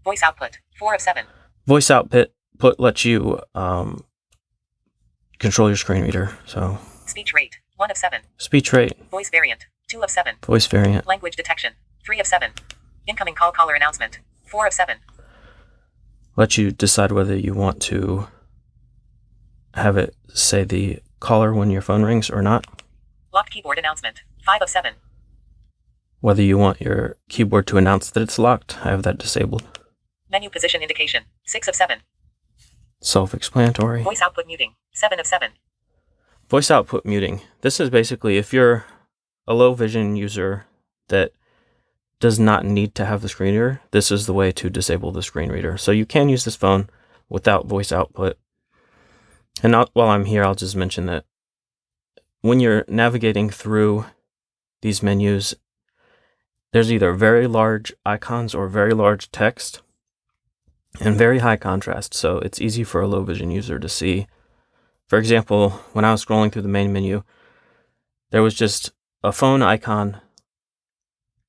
Voice output 4 of 7. Voice output lets you control your screen reader. So Speech rate 1 of 7. speech rate. Voice variant 2 of 7. Voice variant. Language detection 3 of 7. Incoming caller announcement 4 of 7. Let you decide whether you want to have it say the caller when your phone rings or not. Locked keyboard announcement 5 of 7. Whether you want your keyboard to announce that it's locked, I have that disabled. Menu position indication 6 of 7. Self-explanatory. Voice output muting 7 of 7. Voice output muting. This is basically if you're a low vision user that does not need to have the screen reader, this is the way to disable the screen reader. So you can use this phone without voice output. And while I'm here, I'll just mention that when you're navigating through these menus, there's either very large icons or very large text and very high contrast. So it's easy for a low vision user to see. For example, when I was scrolling through the main menu, there was just a phone icon.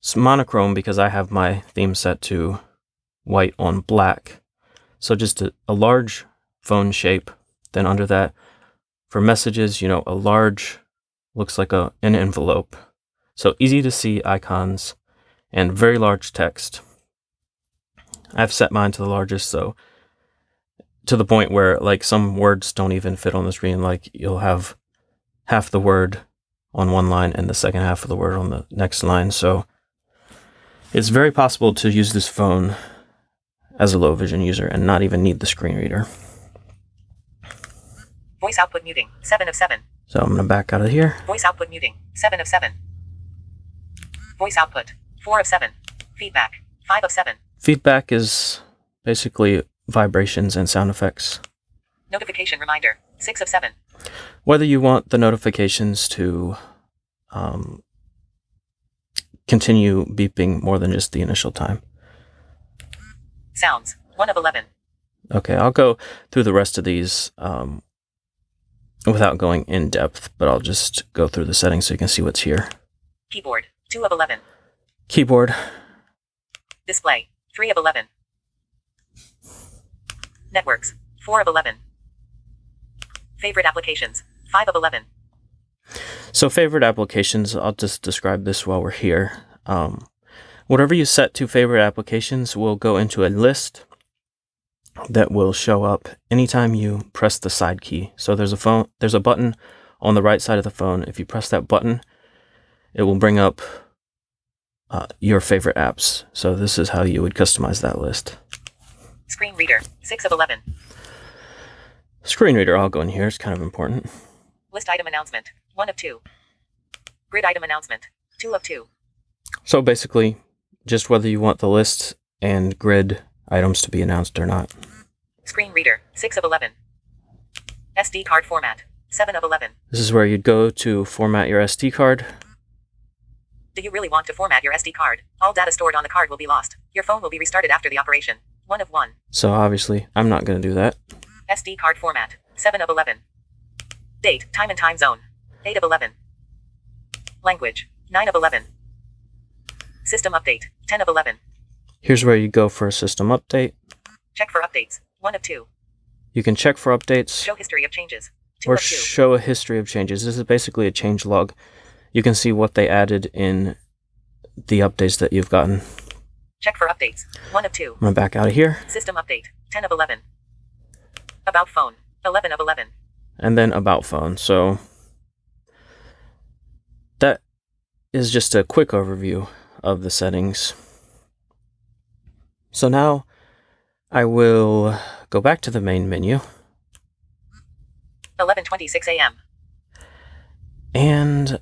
It's monochrome because I have my theme set to white on black. So just a large phone shape. Then under that, for messages, a large looks like an envelope. So easy to see icons and very large text. I've set mine to the largest, so to the point where like some words don't even fit on the screen. Like you'll have half the word on one line and the second half of the word on the next line. So it's very possible to use this phone as a low vision user and not even need the screen reader. Voice output muting 7 of 7. So I'm going to back out of here. Voice output muting 7 of 7. Voice output 4 of 7. Feedback 5 of 7. Feedback is basically vibrations and sound effects. Notification reminder 6 of 7. Whether you want the notifications to continue beeping more than just the initial time. Sounds 1 of 11. Okay, I'll go through the rest of these without going in depth, but I'll just go through the settings so you can see what's here. Keyboard 2 of 11. Keyboard. Display 3 of 11. Networks 4 of 11. Favorite applications 5 of 11. So favorite applications, I'll just describe this while we're here. Whatever you set to favorite applications will go into a list that will show up anytime you press the side key. So there's a button on the right side of the phone. If you press that button, it will bring up your favorite apps. So this is how you would customize that list. Screen reader 6 of 11. Screen reader, I'll go in here. It's kind of important. List item announcement 1 of 2. Grid item announcement 2 of 2. So basically, just whether you want the list and grid items to be announced or not. Screen reader 6 of 11. SD card format 7 of 11. This is where you'd go to format your SD card. Do you really want to format your SD card? All data stored on the card will be lost. Your phone will be restarted after the operation. 1 of 1. So obviously, I'm not going to do that. SD card format 7 of 11. Date, time and time zone 8 of 11. Language 9 of 11. System update 10 of 11. Here's where you go for a system update. Check for updates 1 of 2. You can check for updates. Show history of changes 2 Or of 2. show a history of changes. This is basically a change log. You can see what they added in the updates that you've gotten. Check for updates 1 of 2. I'm going to back out of here. System update 10 of 11. About phone 11 of 11. And then about phone. So that is just a quick overview of the settings. So now I will go back to the main menu. 11:26 a.m. And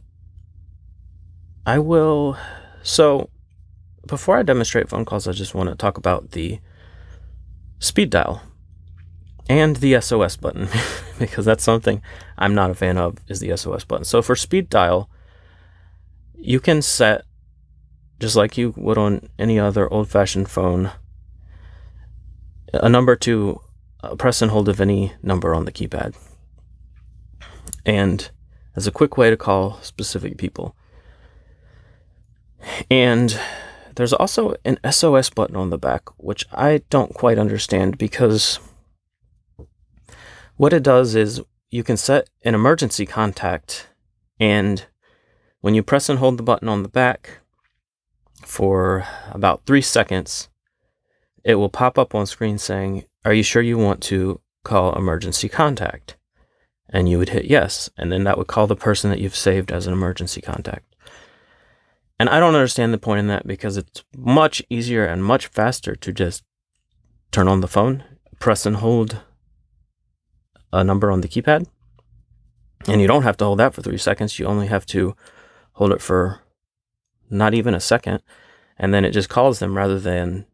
I will... So, before I demonstrate phone calls, I just want to talk about the speed dial and the SOS button, because that's something I'm not a fan of, is the SOS button. So for speed dial, you can set, just like you would on any other old-fashioned phone, a number to press and hold of any number on the keypad. And as a quick way to call specific people. And there's also an SOS button on the back, which I don't quite understand, because what it does is you can set an emergency contact, and when you press and hold the button on the back for about 3 seconds, it will pop up on screen saying, "Are you sure you want to call emergency contact?" And you would hit yes, and then that would call the person that you've saved as an emergency contact. And I don't understand the point in that, because it's much easier and much faster to just turn on the phone, press and hold a number on the keypad, and you don't have to hold that for 3 seconds. You only have to hold it for not even a second, and then it just calls them rather than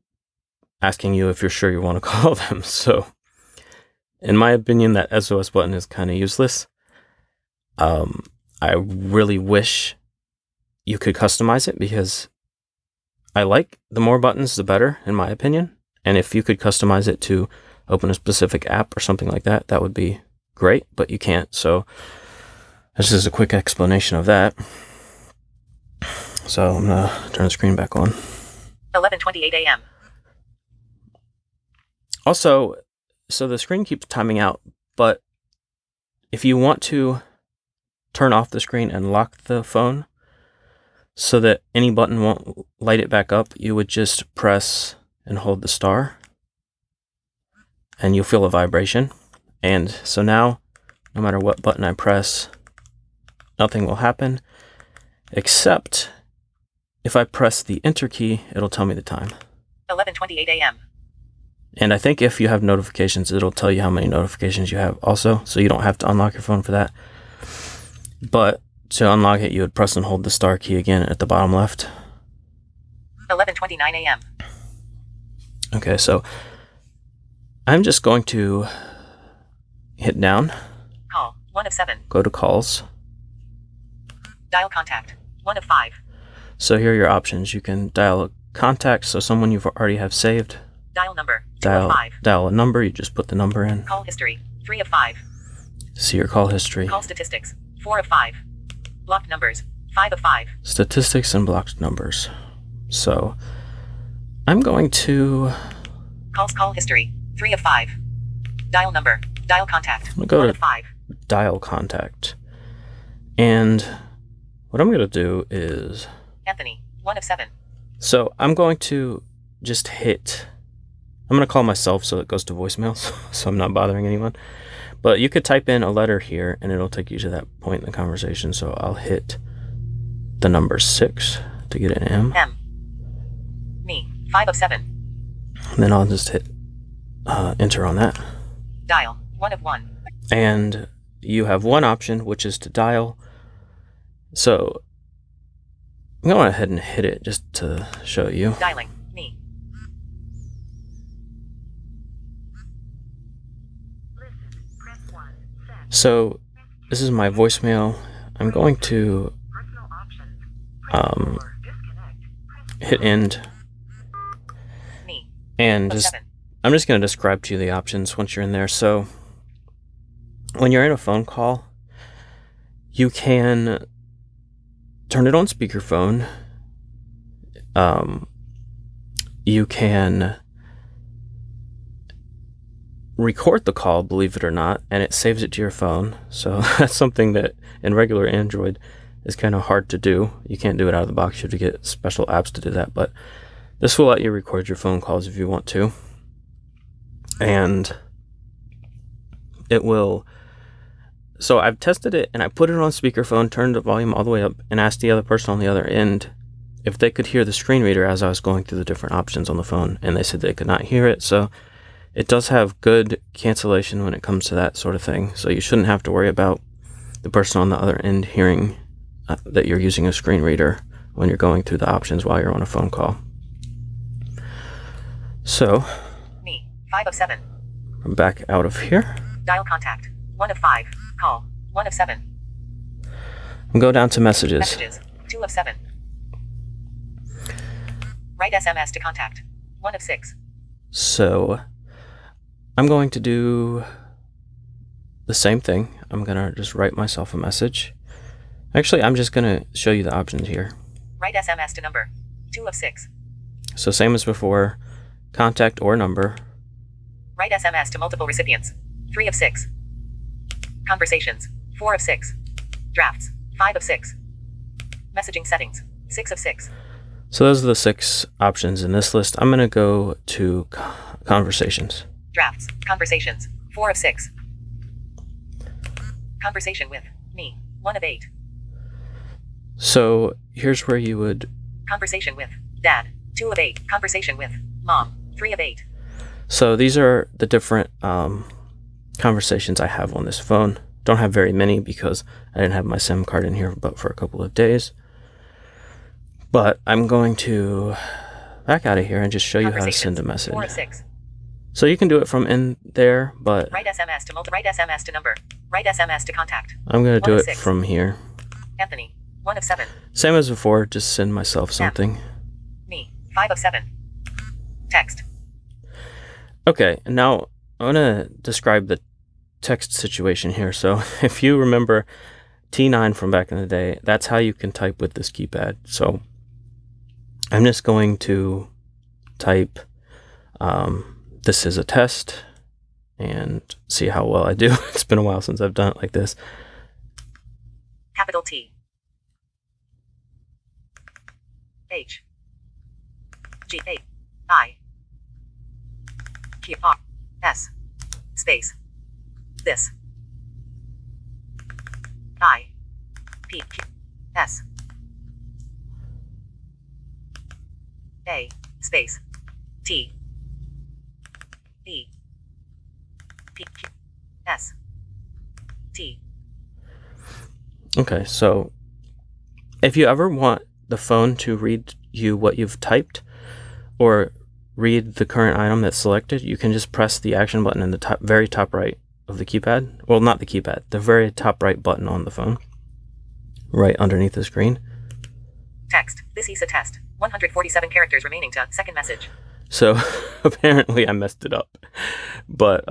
asking you if you're sure you want to call them. So, in my opinion, that SOS button is kind of useless. I really wish you could customize it, because I like the more buttons, the better, in my opinion. And if you could customize it to open a specific app or something like that, that would be great, but you can't. So this is a quick explanation of that. So I'm going to turn the screen back on. 11:28 a.m. Also, so the screen keeps timing out, but if you want to turn off the screen and lock the phone so that any button won't light it back up, you would just press and hold the star, and you'll feel a vibration. And so now, no matter what button I press, nothing will happen, except if I press the enter key, it'll tell me the time. 11:28 a.m. And I think if you have notifications, it'll tell you how many notifications you have also, so you don't have to unlock your phone for that. But to unlock it, you would press and hold the star key again at the bottom left. 11:29 a.m. Okay, so I'm just going to hit down, Call 1 of 7. go to calls. Dial contact 1 of 5. So here are your options. You can dial a contact, so someone you've already have saved. Dial number 2 of 5. Dial a number, you just put the number in. Call history 3 of 5. See your call history. Call statistics 4 of 5. Blocked numbers 5 of 5. Statistics and blocked numbers. So I'm going to Call history 3 of 5. Dial number, dial contact I'm gonna go 1 to of 5. dial contact. And what I'm going to do is, Anthony 1 of 7. so I'm going to just hit, I'm going to call myself so it goes to voicemail, so I'm not bothering anyone. But you could type in a letter here and it'll take you to that point in the conversation. So I'll hit the number 6 to get an M. M. Me 5 of 7. And then I'll just hit enter on that. Dial 1 of 1. And you have one option, which is to dial. So I'm going to go ahead and hit it just to show you. Dialing me. So this is my voicemail. I'm going to hit end, Me and of just 7. I'm just going to describe to you the options once you're in there. So when you're in a phone call, you can turn it on speakerphone. You can record the call, believe it or not, and it saves it to your phone. So that's something that in regular Android is kind of hard to do. You can't do it out of the box. You have to get special apps to do that. But this will let you record your phone calls if you want to. And it will... So I've tested it, and I put it on speakerphone, turned the volume all the way up, and asked the other person on the other end if they could hear the screen reader as I was going through the different options on the phone, and they said they could not hear it. So It does have good cancellation when it comes to that sort of thing, so you shouldn't have to worry about the person on the other end hearing that you're using a screen reader when you're going through the options while you're on a phone call. So, Me. 5 of 7. I'm back out of here. Dial contact. 1 of 5. Call. 1 of 7. And go down to messages. Messages. 2 of 7. Write SMS to contact. 1 of 6. So, I'm going to do the same thing. I'm going to just write myself a message. Actually, I'm just going to show you the options here. Write SMS to number. 2 of 6. So same as before, contact or number. Write SMS to multiple recipients. 3 of 6. Conversations. 4 of 6. Drafts. 5 of 6. Messaging settings. 6 of 6. So those are the 6 options in this list. I'm going to go to conversations. Drafts. Conversations. 4 of 6. Conversation with me. 1 of 8. So here's where you would... Conversation with dad. 2 of 8. Conversation with mom. 3 of 8. So these are the different conversations I have on this phone. Don't have very many because I didn't have my SIM card in here but for a couple of days. But I'm going to back out of here and just show you how to send a message. 4 of 6. So you can do it from in there, but Write SMS to write SMS to number. Write SMS to contact. I'm going to do 1 of it 6. from here. Anthony. 1 of 7. Same as before, just send myself something. Me. 5 of 7. Text. Okay, and now I'm going to describe the text situation here. So if you remember T9 from back in the day, that's how you can type with this keypad. So I'm just going to type, this is a test, and see how well I do. It's been a while since I've done it like this. Capital T. H. G. A. I. Q. R. S. Space. This. I. P. Q. S. A. Space. T. E. P. Q. S. T. Okay, so if you ever want the phone to read you what you've typed or read the current item that's selected, you can just press the action button in the very top right of the keypad. Well, not the keypad, the very top right button on the phone, right underneath the screen. Text. This is a test. 147 characters remaining to second message. So apparently I messed it up. But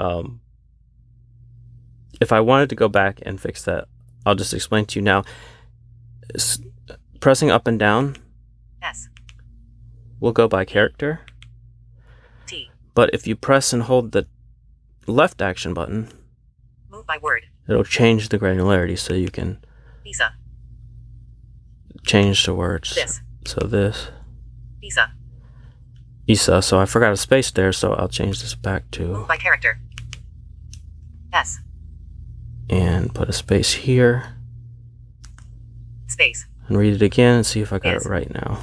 if I wanted to go back and fix that, I'll just explain to you now. Pressing up and down S. will go by character. T. But if you press and hold the left action button, Move by word. it'll change the granularity so you can Visa. change the words. This. So this. Visa. Isa. So I forgot a space there, so I'll change this back to... Move by character. S. And put a space here. Space. And read it again and see if I got Yes. it right now.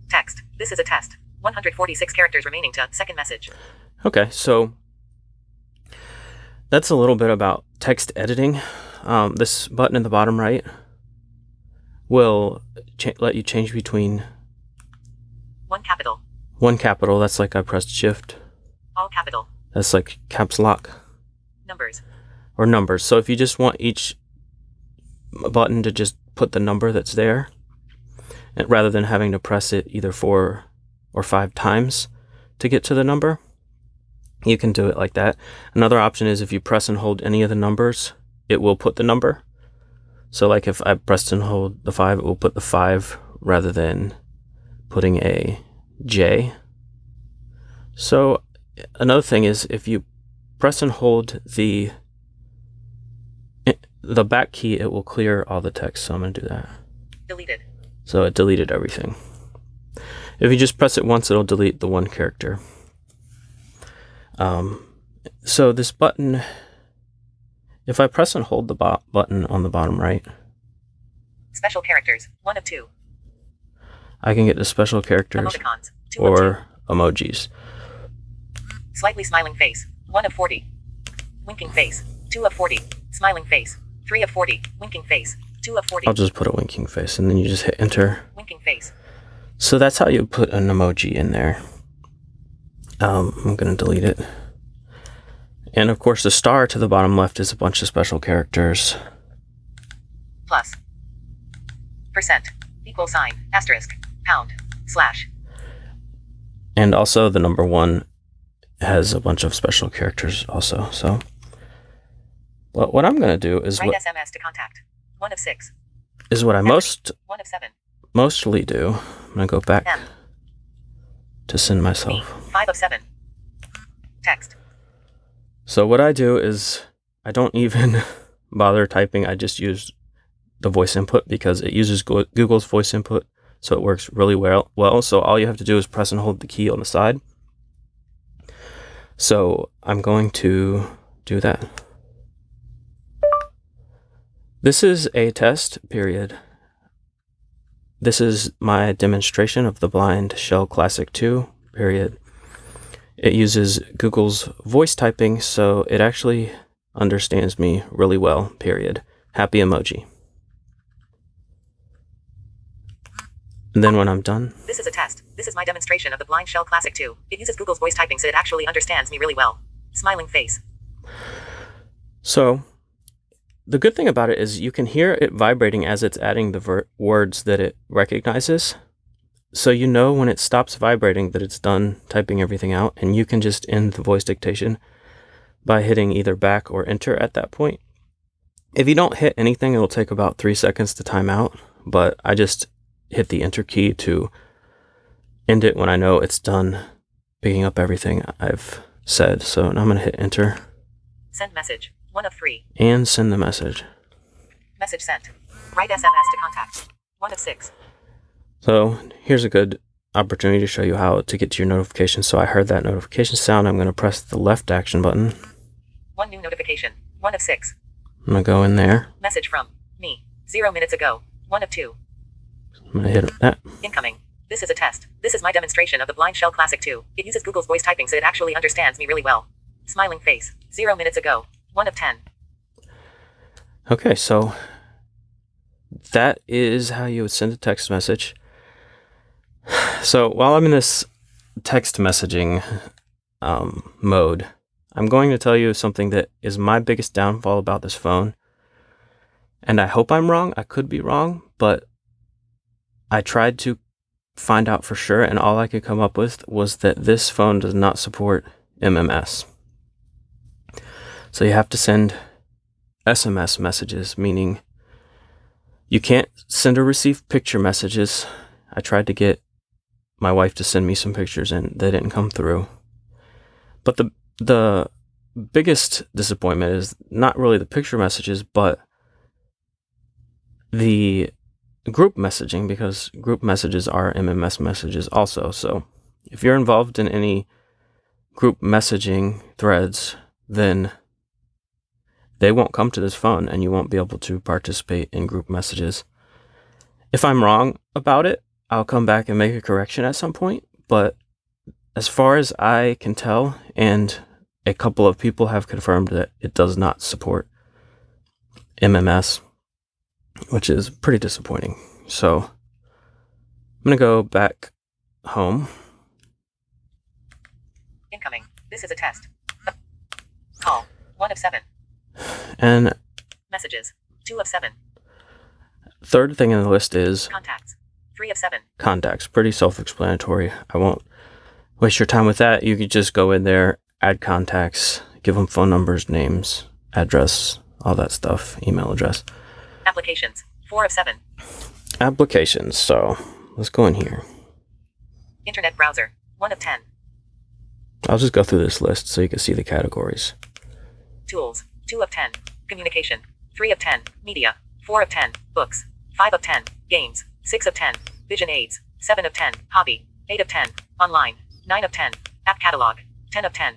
Text. This is a test. 146 characters remaining to second message. Okay, so that's a little bit about text editing. This button in the bottom right will let you change between 1 capital. 1 capital, that's like I pressed shift. All capital. That's like caps lock. Numbers. Or numbers. So if you just want each button to just put the number that's there, and rather than having to press it either 4 or 5 times to get to the number, you can do it like that. Another option is if you press and hold any of the numbers, it will put the number. So like if I pressed and hold the 5, it will put the 5 rather than putting a J. So another thing is if you press and hold the back key, it will clear all the text. So I'm going to do that. Deleted. So it deleted everything. If you just press it once, it'll delete the 1 character. So this button, if I press and hold the button on the bottom right, Special characters. 1 of 2. I can get the special characters Emoticons. 2 of 2. or emojis. Slightly smiling face. 1 of 40. Winking face. 2 of 40. Smiling face. 3 of 40. Winking face. 2 of 40. I'll just put a winking face and then you just hit enter. Winking face. So that's how you put an emoji in there. I'm going to delete it. And of course, the star to the bottom left is a bunch of special characters. Plus. Percent. Equal sign. Asterisk. Pound. Slash. And also the number 1 has a bunch of special characters also. So what I'm going to do is Write SMS to contact. 1 of 6. Is what I 1 of 7. mostly do. I'm going to go back to send myself. Me. 5 of 7. Text. So what I do is I don't even bother typing. I just use the voice input because it uses Google's voice input. So it works really well. So all you have to do is press and hold the key on the side. So I'm going to do that. This is a test period. This is my demonstration of the Blindshell Classic2 period. It uses Google's voice typing, so it actually understands me really well, period. Happy emoji. And then when I'm done... This is a test. This is my demonstration of the Blindshell Classic2. It uses Google's voice typing, so it actually understands me really well. Smiling face. So, the good thing about it is you can hear it vibrating as it's adding the words that it recognizes. So you know when it stops vibrating that it's done typing everything out, and you can just end the voice dictation by hitting either back or enter at that point. If you don't hit anything, it'll take about 3 seconds to time out, but I just hit the enter key to end it when I know it's done picking up everything I've said. So now I'm going to hit enter. Send message. 1 of 3. And send the message. Message sent. Write SMS to contact. 1 of 6. So here's a good opportunity to show you how to get to your notifications. So I heard that notification sound. I'm going to press the left action button. 1 new notification. 1 of 6. I'm going to go in there. Message from me. 0 minutes ago. 1 of 2. I'm going to hit that. Incoming. This is a test. This is my demonstration of the Blindshell Classic2. It uses Google's voice typing, so it actually understands me really well. Smiling face. 0 minutes ago. 1 of 10. Okay, so that is how you would send a text message. So while I'm in this text messaging mode, I'm going to tell you something that is my biggest downfall about this phone. And I hope I'm wrong. I could be wrong, but I tried to find out for sure, and all I could come up with was that this phone does not support MMS. So you have to send SMS messages, meaning you can't send or receive picture messages. I tried to get my wife to send me some pictures and they didn't come through. But the biggest disappointment is not really the picture messages, but the group messaging, because group messages are MMS messages also. So if you're involved in any group messaging threads, then they won't come to this phone and you won't be able to participate in group messages. If I'm wrong about it, I'll come back and make a correction at some point. But as far as I can tell, and a couple of people have confirmed that it does not support MMS, which is pretty disappointing. So I'm going to go back home. Incoming. This is a test. Call. 1 of 7. And Messages. 2 of 7. third thing in the list is Contacts. 3 of 7. contacts. Pretty self-explanatory. I won't waste your time with that. You could just go in there, add contacts, give them phone numbers, names, address, all that stuff, email address. Applications. 4 of 7. Applications. So let's go in here. Internet browser. 1 of 10. I'll just go through this list so you can see the categories. Tools. 2 of 10. Communication. 3 of 10. Media. 4 of 10. Books. 5 of 10. Games. 6 of 10. Vision aids. 7 of 10. Hobby. 8 of 10. Online. 9 of 10. App catalog. 10 of 10.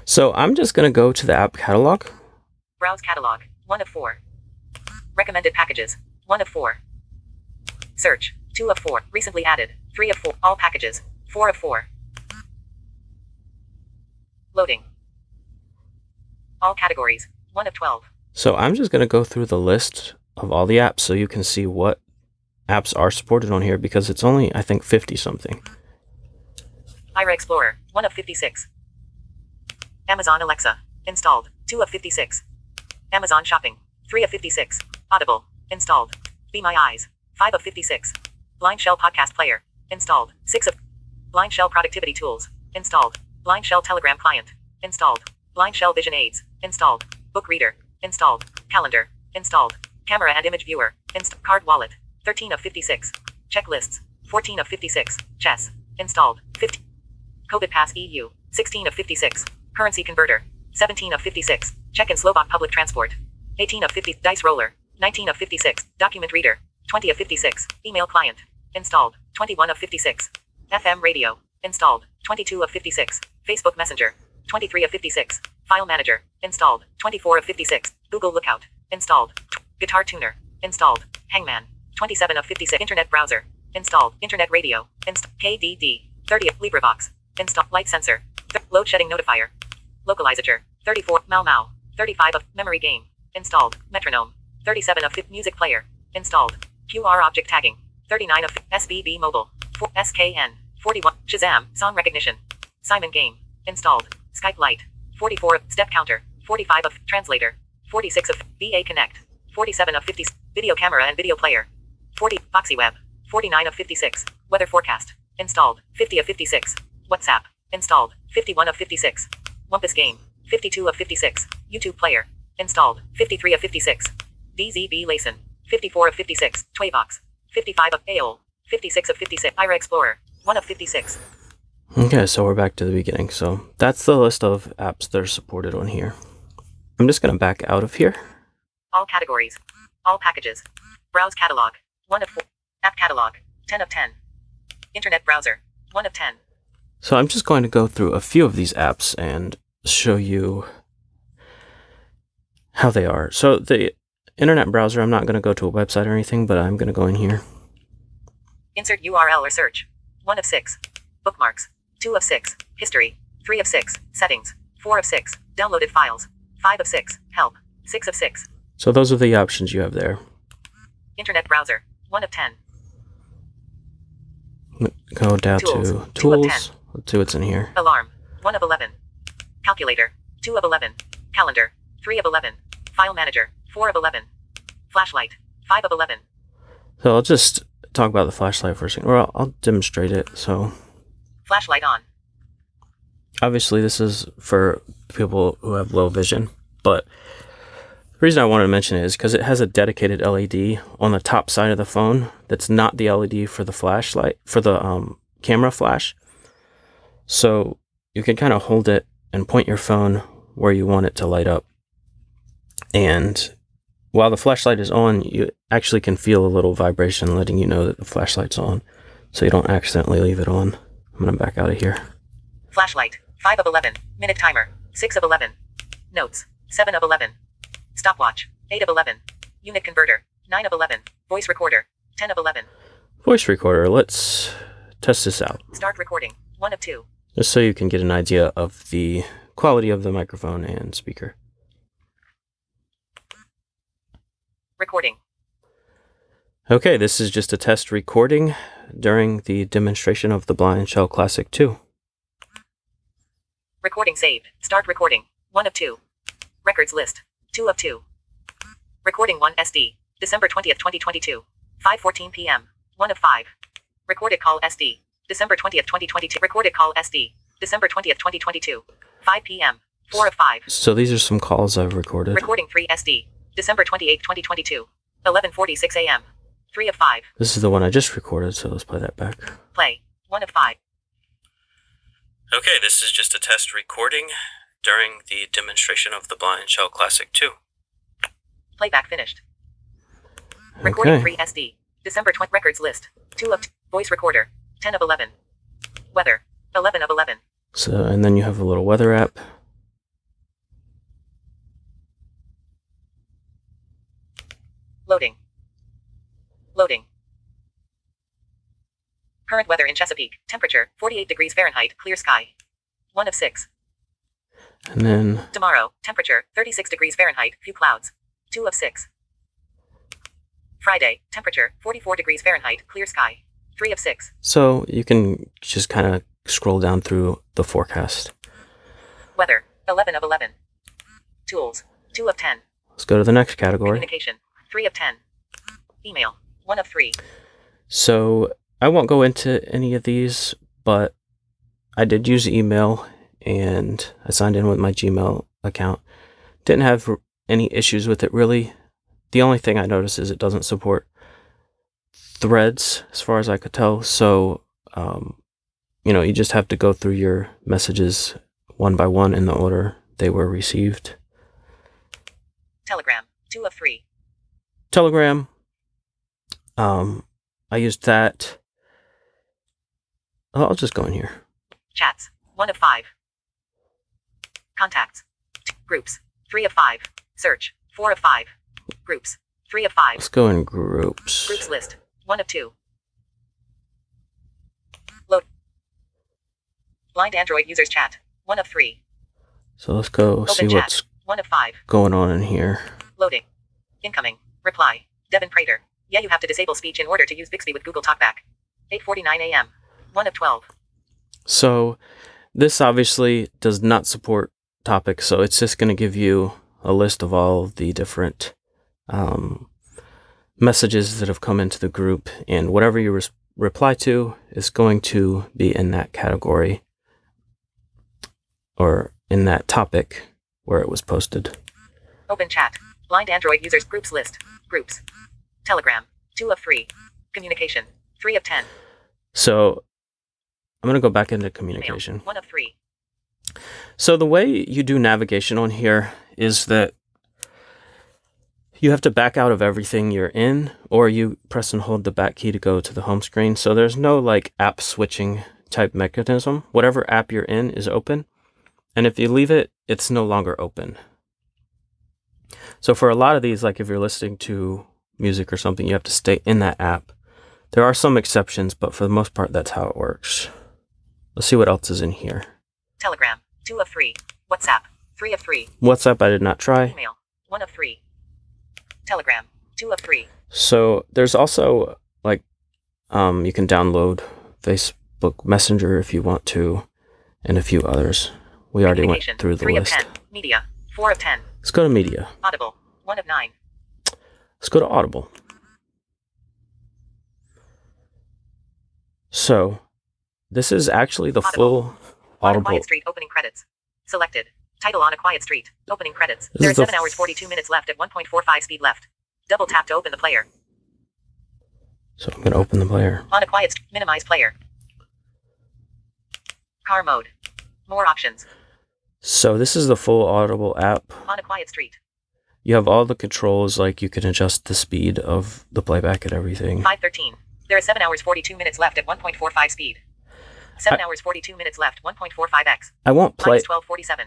So I'm just going to go to the app catalog. Browse catalog. 1 of 4. Recommended packages. 1 of 4. Search. 2 of 4. Recently added. 3 of 4. All packages. 4 of 4. Loading. All categories. 1 of 12. So I'm just going to go through the list of all the apps so you can see what apps are supported on here, because it's only, I think, 50 something. Ira Explorer. 1 of 56. Amazon Alexa. Installed. 2 of 56. Amazon Shopping. 3 of 56. Audible. Installed. Be My Eyes. 5 of 56. Blindshell Podcast Player. Installed. 6 of. Blindshell Productivity Tools. Installed. Blindshell Telegram Client. Installed. Blindshell Vision Aids. Installed. Book Reader. Installed. Calendar. Installed. Camera and Image Viewer. Card Wallet. 13 of 56. Checklists. 14 of 56. Chess. Installed. 50. COVID Pass EU. 16 of 56. Currency Converter. 17 of 56. Czech and Slovak Public Transport. 18 of 50. Dice Roller. 19 of 56. Document Reader. 20 of 56. Email Client. Installed. 21 of 56. FM Radio. Installed. 22 of 56. Facebook Messenger. 23 of 56. File Manager. Installed. 24 of 56. Google Lookout. Installed. Guitar Tuner. Installed. Hangman. 27 of 56. Internet Browser. Installed. Internet Radio. KDD. 30 of LibreVox. Install. Light Sensor. Load Shedding Notifier. Localizer. 34. Mau Mau. 35 of Memory Game. Installed. Metronome. 37 of Music Player. Installed. QR Object Tagging. 39 of SBB Mobile. 4 SKN. 41. Shazam. Song Recognition. Simon Game. Installed. Skype Lite. 44 of Step Counter. 45 of Translator. 46 of BA Connect. 47 of 50. Video Camera and Video Player. 40. Foxy Web. 49 of 56. Weather Forecast. Installed. 50 of 56. WhatsApp. Installed. 51 of 56. Wumpus Game. 52 of 56. YouTube Player. Installed. 53 of 56. DZB Layson. 54 of 56. Twaybox. 55 of AOL. 56 of 56. Ira Explorer. 1 of 56. Okay, so we're back to the beginning. So that's the list of apps that are supported on here. I'm just going to back out of here. All categories. All packages. Browse catalog. 1 of 4. App catalog. 10 of 10. Internet browser. 1 of 10. So I'm just going to go through a few of these apps and show you how they are. So the internet browser, I'm not going to go to a website or anything, but I'm going to go in here. Insert URL or search. 1 of 6. Bookmarks. 2 of 6. History. 3 of 6. Settings. 4 of 6. Downloaded files. 5 of 6. Help. 6 of 6. So those are the options you have there. Internet browser. 1 of 10. Go down Tools. to 2 of 10. Tools. Let's see what's in here. Alarm. 1 of 11. Calculator. 2 of 11. Calendar. 3 of 11. File Manager. 4 of 11. Flashlight. 5 of 11. So I'll just talk about the flashlight for a second, or I'll demonstrate it. So Flashlight on. obviously this is for people who have low vision, but the reason I wanted to mention it is because it has a dedicated LED on the top side of the phone that's not the LED for the flashlight, for the camera flash. So you can kind of hold it and point your phone where you want it to light up. And while the flashlight is on, you actually can feel a little vibration letting you know that the flashlight's on, so you don't accidentally leave it on. I'm going to back out of here. Flashlight. 5 of 11. Minute timer. 6 of 11. Notes. 7 of 11. Stopwatch. 8 of 11. Unit converter. 9 of 11. Voice recorder. 10 of 11. Voice recorder, let's test this out. Start recording. 1 of 2. Just so you can get an idea of the quality of the microphone and speaker. Recording. Okay, this is just a test recording during the demonstration of the Blindshell Classic2. Recording saved. Start recording. 1 of 2. Records list. 2 of 2. Recording 1 SD. December 20th, 2022. 5:14 p.m. 1 of 5. Recorded call SD. December 20th, 2022. Recorded call SD. December 20th, 2022. 5 p.m. 4 of 5. So these are some calls I've recorded. Recording 3 SD. December 28th, 2022. 11:46 a.m. 3 of 5. This is the one I just recorded, so let's play that back. Play. 1 of 5. Okay, this is just a test recording during the demonstration of the Blindshell Classic2. Playback finished. Recording Okay. 3 SD. December 20. Records list. 2 of 2. Voice recorder. 10 of 11. Weather. 11 of 11. So, and then you have a little weather app. Loading. Loading. Current weather in Chesapeake. Temperature, 48 degrees Fahrenheit, clear sky. 1 of 6. And then Tomorrow, temperature 36 degrees Fahrenheit, few clouds. 2 of 6. Friday, temperature 44 degrees Fahrenheit, clear sky. 3 of 6. so you can just kind of scroll down through the forecast. Weather 11 of 11. Tools 2 of 10. Let's go to the next category. Communication 3 of 10. Email 1 of 3. So I won't go into any of these, but I did use email and I signed in with my Gmail account. Didn't have any issues with it really. The only thing I noticed is it doesn't support threads as far as I could tell. So, you just have to go through your messages one by one in the order they were received. Telegram 2 of 3. Telegram, I used that. I'll just go in here. Chats 1 of 5. Contacts. Groups 3 of 5. Search 4 of 5. Groups 3 of 5. Let's go in groups. Groups list 1 of 2. Load. Blind Android users chat 1 of 3. So let's go Open see chat what's 1 of 5. going on in here. Loading. Incoming. Reply. Devin Prater. Yeah, you have to disable speech in order to use Bixby with Google Talkback. 8:49 a.m. 1 of 12. So this obviously does not support topics, so it's just going to give you a list of all the different messages that have come into the group, and whatever you reply to is going to be in that category or in that topic where it was posted. Open chat. Blind Android users groups list. Groups. Telegram 2 of 3. Communication 3 of 10. So I'm going to go back into Email communication. 1 of 3. So the way you do navigation on here is that you have to back out of everything you're in, or you press and hold the back key to go to the home screen. So there's no like app switching type mechanism. Whatever app you're in is open. And if you leave it, it's no longer open. So for a lot of these, like if you're listening to music or something, you have to stay in that app. There are some exceptions, but for the most part, that's how it works. Let's see what else is in here. Telegram 2 of 3. WhatsApp 3 of 3. WhatsApp, I did not try. Email 1 of 3. Telegram 2 of 3. So there's also like, you can download Facebook Messenger if you want to, and a few others. We already went Communication, through the 3 list. of 10. Media 4 of 10. Let's go to media. Audible 1 of 9. Let's go to Audible. So this is actually the full On a Audible. Quiet Street opening credits. Selected. Title On a Quiet Street. Opening credits. This There are is the 7 hours 42 minutes left at 1.45 speed left. Double tap to open the player. So I'm going to open the player. On a Quiet Minimize player. Car mode. More options. So this is the full Audible app. On a Quiet Street. You have all the controls, like you can adjust the speed of the playback and everything. 5:13. There are 7 hours 42 minutes left at 1.45 speed. 7 hours 42 minutes left. 1.45x. I won't play. Minus 12:47.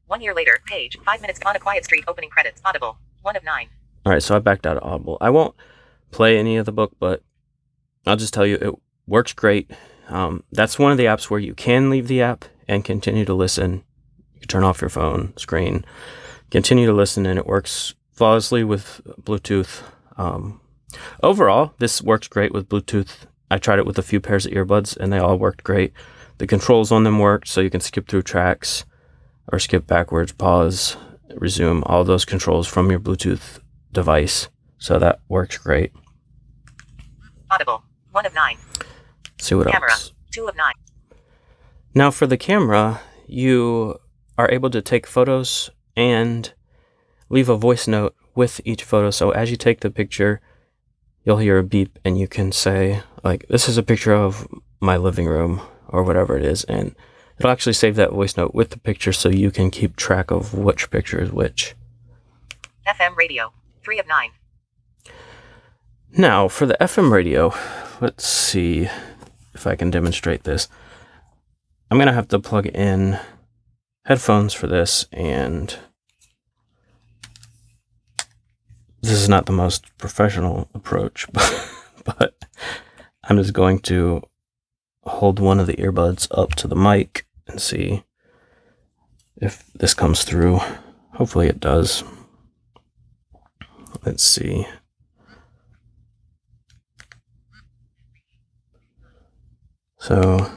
1 year later. Page. 5 minutes. On a Quiet Street opening credits. Audible. 1 of 9. All right, so I backed out of Audible. I won't play any of the book, but I'll just tell you it works great. That's one of the apps where you can leave the app and continue to listen. You can turn off your phone screen, continue to listen, and it works flawlessly with Bluetooth. Overall, this works great with Bluetooth. I tried it with a few pairs of earbuds, and they all worked great. The controls on them worked, so you can skip through tracks or skip backwards, pause, resume, all those controls from your Bluetooth device. So that works great. Audible. 1 of 9. Let's see what Camera. else. 2 of 9. Now for the camera, you are able to take photos and leave a voice note with each photo. So as you take the picture, you'll hear a beep and you can say, like, this is a picture of my living room or whatever it is. And it'll actually save that voice note with the picture so you can keep track of which picture is which. FM radio. 3 of 9. Now for the FM radio, let's see if I can demonstrate this. I'm going to have to plug in headphones for this, and this is not the most professional approach, but I'm just going to hold one of the earbuds up to the mic and see if this comes through. Hopefully it does. Let's see. So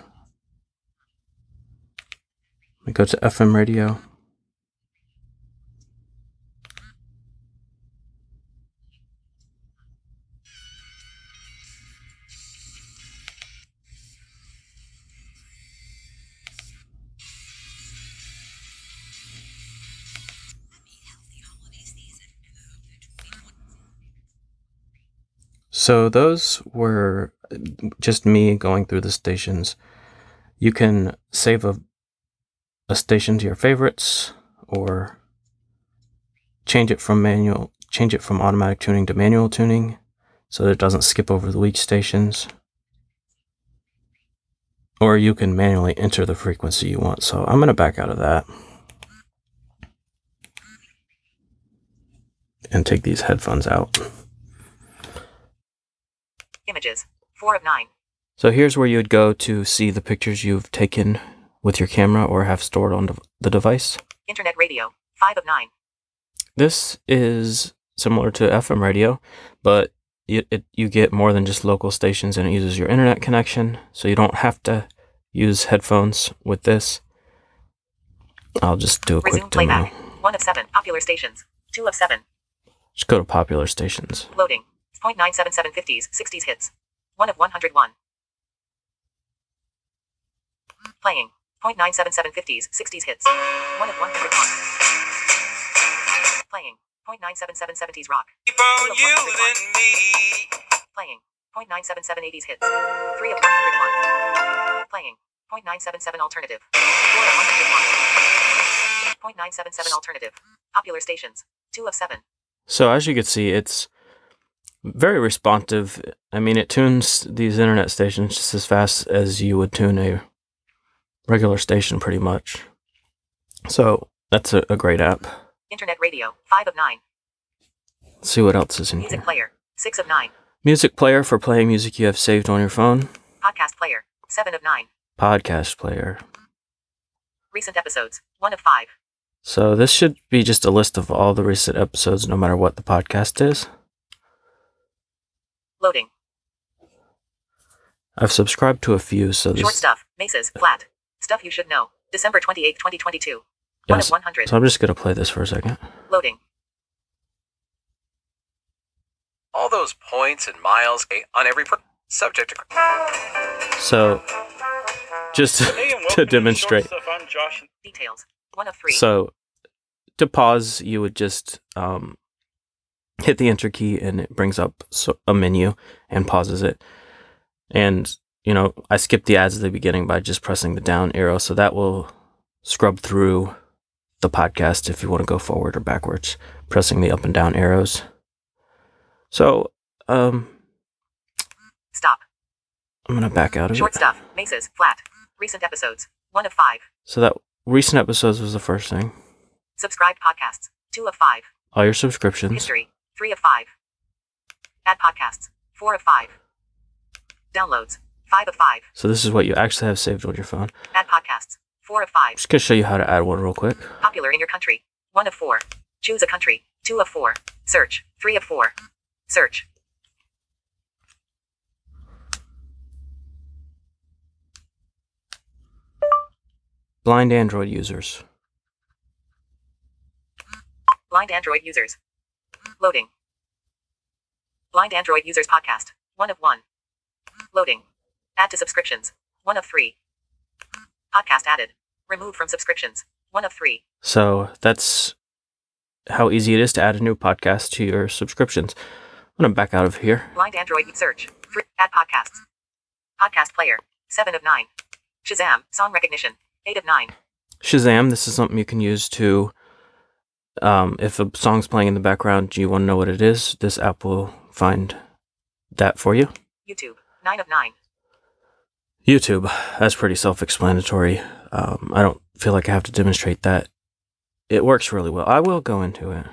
we go to FM radio. So those were just me going through the stations. You can save a station to your favorites, or change it from automatic tuning to manual tuning so that it doesn't skip over the weak stations. Or you can manually enter the frequency you want. So I'm going to back out of that and take these headphones out. Images. 4 of 9. So here's where you would go to see the pictures you've taken with your camera or have stored on the device. Internet radio. 5 of 9. This is similar to FM radio, but you get more than just local stations, and it uses your internet connection, so you don't have to use headphones with this. I'll just do a Resume quick demo. playback. 1 of 7. Popular stations. 2 of 7. Just go to popular stations. Loading. 0.977 50s, 60s hits. 1 of 101. Playing. 0.977 50s, 60s hits. 1 of 101. Playing. 0.977 70s rock. 2 of 101. Playing. 0.977 80s hits. 3 of 101. Playing. 0.977 alternative. 4 of 101. 0.977 alternative. Popular stations. 2 of 7. So as you can see, it's very responsive. I mean, it tunes these internet stations just as fast as you would tune a regular station, pretty much. So that's a great app. Internet radio. 5 of 9. Let's see what else is in Music here. player. 6 of 9. Music player for playing music you have saved on your phone. Podcast player. 7 of 9. Podcast player. Recent episodes. 1 of 5. So this should be just a list of all the recent episodes, no matter what the podcast is. Loading. I've subscribed to a few, so Short this... stuff. Maces. Flat. Stuff you should know. December 28, 2022. 1 Yes. of 100. So I'm just going to play this for a second. Loading. All those points and miles on every subject. So, just to demonstrate. I'm Josh. Details. 1 of 3. So, to pause, you would just hit the enter key, and it brings up a menu and pauses it. And, you know, I skipped the ads at the beginning by just pressing the down arrow, so that will scrub through the podcast if you want to go forward or backwards, pressing the up and down arrows. So, Stop. I'm going to back out of Short it. stuff. Maces. Flat. Recent episodes. 1 of 5. So that recent episodes was the first thing. Subscribed podcasts. 2 of 5. All your subscriptions. History. 3 of 5. Add podcasts. 4 of 5. Downloads. 5 of 5. So this is what you actually have saved on your phone. Add podcasts. 4 of 5. Just going to show you how to add one real quick. Popular in your country. 1 of 4. Choose a country. 2 of 4. Search. 3 of 4. Search. Blind Android users. Blind Android users. Loading. Blind Android users podcast. 1 of 1. Loading. Add to subscriptions. 1 of 3. Podcast added. Remove from subscriptions. 1 of 3. So that's how easy it is to add a new podcast to your subscriptions. I'm going to back out of here. Blind Android search. Free. Add podcasts. Podcast player. 7 of 9. Shazam. Song recognition. 8 of 9. Shazam, this is something you can use to, if a song's playing in the background, do you want to know what it is? This app will find that for you. YouTube. 9 of 9. YouTube, that's pretty self-explanatory. I don't feel like I have to demonstrate that. It works really well. I will go into it.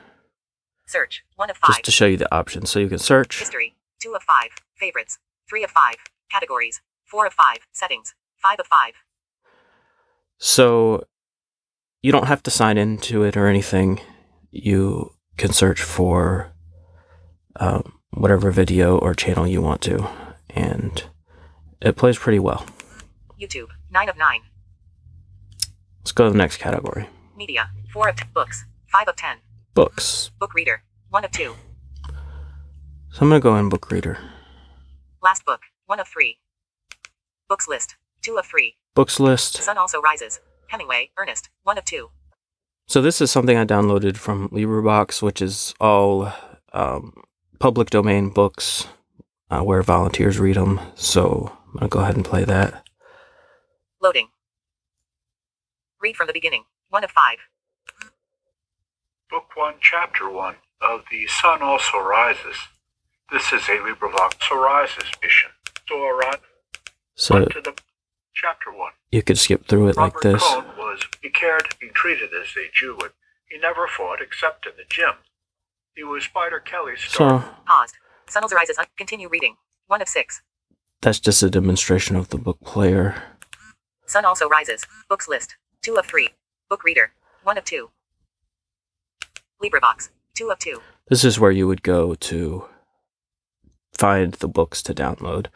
Search. 1 of 5. Just to show you the options. So you can search. History. 2 of 5. Favorites. 3 of 5. Categories. 4 of 5. Settings. 5 of 5. So you don't have to sign into it or anything. You can search for whatever video or channel you want to, and it plays pretty well. YouTube, 9 of 9. Let's go to the next category. Media, 4 of 10. Books, 5 of 10. Books. Book reader, 1 of 2. So I'm going to go in book reader. Last book, 1 of 3. Books list, 2 of 3. Books list. Sun Also Rises, Hemingway, Ernest, 1 of 2. So this is something I downloaded from LibriVox, which is all public domain books where volunteers read them. So I'm going to go ahead and play that. Loading. Read from the beginning, 1 of 5. Book 1, Chapter 1 of The Sun Also Rises. This is a LibriVox Rises mission. So So to the Chapter 1. you could skip through it like Robert this. Cohn was cared to be treated as a Jew, and he never fought except in the gym. He was Spider Kelly's star. So Paused. Sun Also Rises. Continue reading, 1 of 6. that's just a demonstration of the book player. Sun Also Rises. Books list, 2 of 3. Book reader, 1 of 2. LibriVox, 2 of 2. This is where you would go to find the books to download.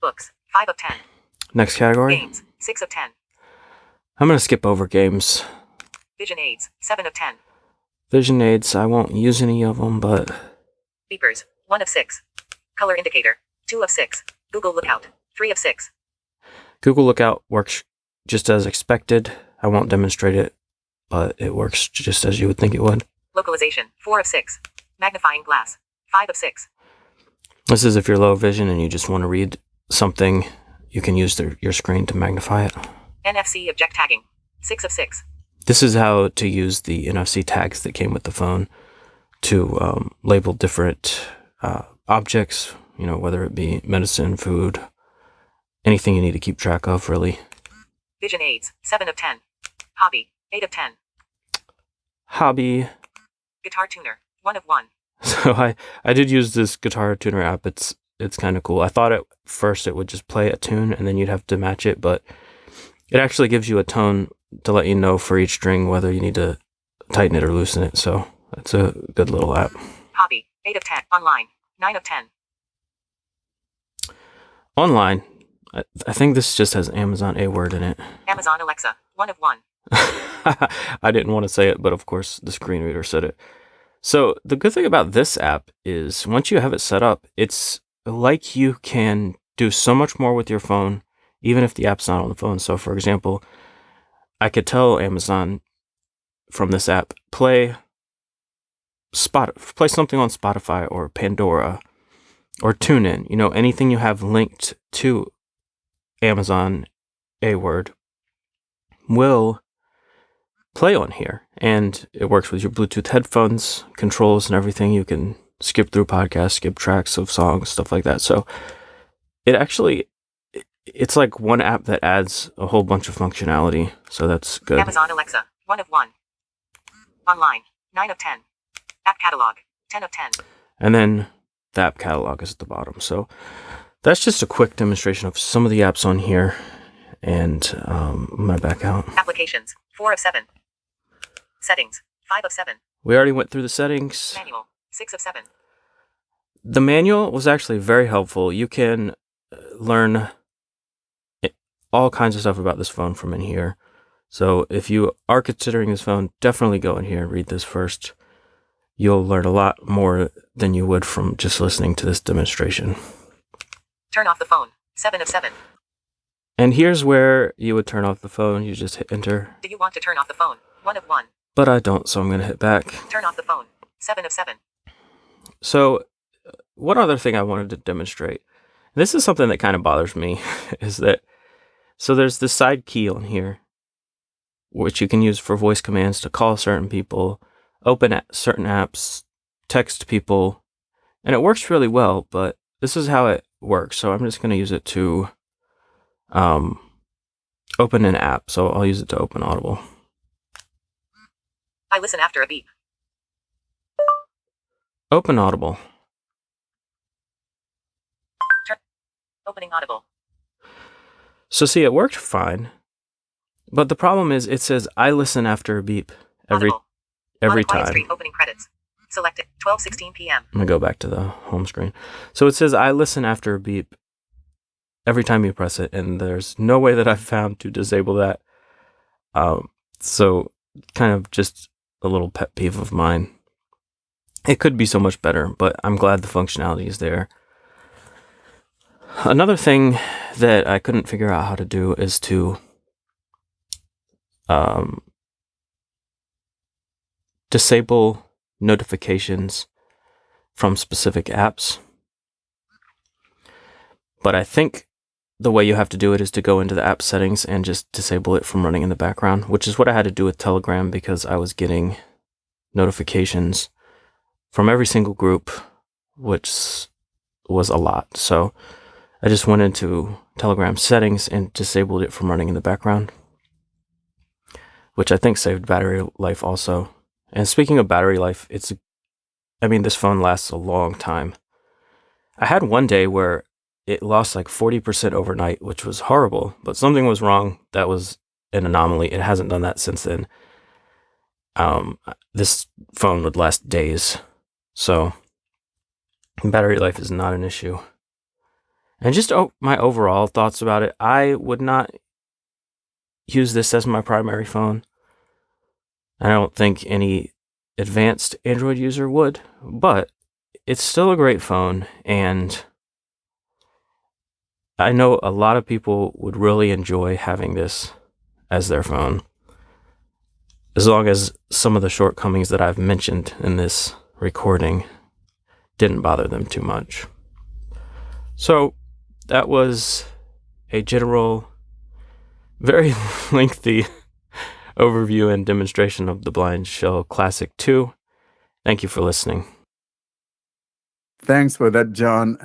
Books, 5 of 10. Next category. Games, 6 of 10. I'm going to skip over games. Vision aids, 7 of 10. Vision aids, I won't use any of them, but Beepers, 1 of 6. Color indicator, 2 of 6. Google Lookout, 3 of 6. Google Lookout works just as expected. I won't demonstrate it, but it works just as you would think it would. Localization, 4 of 6. Magnifying glass, 5 of 6. This is if you're low vision and you just want to read something, you can use your screen to magnify it. NFC object tagging, 6 of 6. This is how to use the NFC tags that came with the phone to label different objects, whether it be medicine, food, anything you need to keep track of, really. Vision aids, 7 of 10. Hobby, 8 of 10. Hobby. Guitar tuner, 1 of 1. So I did use this guitar tuner app. It's kind of cool. I thought at first it would just play a tune and then you'd have to match it, but it actually gives you a tone to let you know for each string whether you need to tighten it or loosen it. So that's a good little app. Hobby, 8 of 10. Online, 9 of 10. Online, I think this just has Amazon A word in it. Amazon Alexa, 1 of 1. I didn't want to say it, but of course the screen reader said it. So the good thing about this app is once you have it set up, it's like you can do so much more with your phone, even if the app's not on the phone. So for example, I could tell Amazon from this app, play something on Spotify or Pandora or TuneIn, anything you have linked to Amazon A word will play on here. And it works with your Bluetooth headphones, controls and everything. You can skip through podcasts, skip tracks of songs, stuff like that. So it's like one app that adds a whole bunch of functionality. So that's good. Amazon Alexa, 1 of 1. Online, 9 of 10. App catalog, 10 of 10. And then the app catalog is at the bottom. So that's just a quick demonstration of some of the apps on here. And I'm going to back out. Applications, 4 of 7. Settings, 5 of 7. We already went through the settings. Manual, 6 of 7. The manual was actually very helpful. You can learn all kinds of stuff about this phone from in here. So if you are considering this phone, definitely go in here and read this first. You'll learn a lot more than you would from just listening to this demonstration. Turn off the phone, 7 of 7. And here's where you would turn off the phone. You just hit enter. Do you want to turn off the phone? 1 of 1. But I don't, so I'm going to hit back. Turn off the phone, 7 of 7. So one other thing I wanted to demonstrate, and this is something that kind of bothers me, is that, so there's this side key on here, which you can use for voice commands to call certain people, open certain apps, text people, and it works really well, but this is how it works. So I'm just going to use it to open an app. So I'll use it to open Audible. I listen after a beep. Open Audible. Opening Audible. So see, it worked fine. But the problem is it says I listen after a beep every Quiet time. Street opening credits. Selected. 12:16 p.m. I'm going to go back to the home screen. So it says I listen after a beep every time you press it, and there's no way that I've found to disable that. So kind of just a little pet peeve of mine. It could be so much better, but I'm glad the functionality is there. Another thing that I couldn't figure out how to do is to disable notifications from specific apps. But I think the way you have to do it is to go into the app settings and just disable it from running in the background, which is what I had to do with Telegram because I was getting notifications from every single group, which was a lot. So I just went into Telegram settings and disabled it from running in the background, which I think saved battery life also. And speaking of battery life, this phone lasts a long time. I had one day where it lost like 40% overnight, which was horrible, but something was wrong. That was an anomaly. It hasn't done that since then. This phone would last days. So battery life is not an issue. And just my overall thoughts about it, I would not use this as my primary phone. I don't think any advanced Android user would, but it's still a great phone, and I know a lot of people would really enjoy having this as their phone, as long as some of the shortcomings that I've mentioned in this recording didn't bother them too much. So that was a general, very lengthy overview and demonstration of the Blindshell Classic2. Thank you for listening. Thanks for that, John.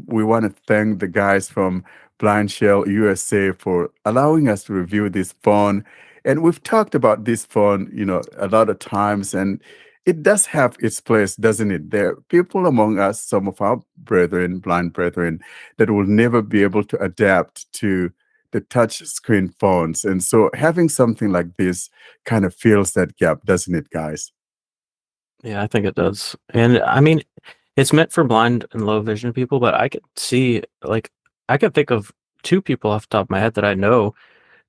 We want to thank the guys from Blindshell USA for allowing us to review this phone. And we've talked about this phone, a lot of times, and it does have its place, doesn't it? There are people among us, some of our brethren, blind brethren, that will never be able to adapt to the touch screen phones. And so having something like this kind of fills that gap, doesn't it, guys? Yeah, I think it does. And I mean, it's meant for blind and low vision people, but I could see, I could think of two people off the top of my head that I know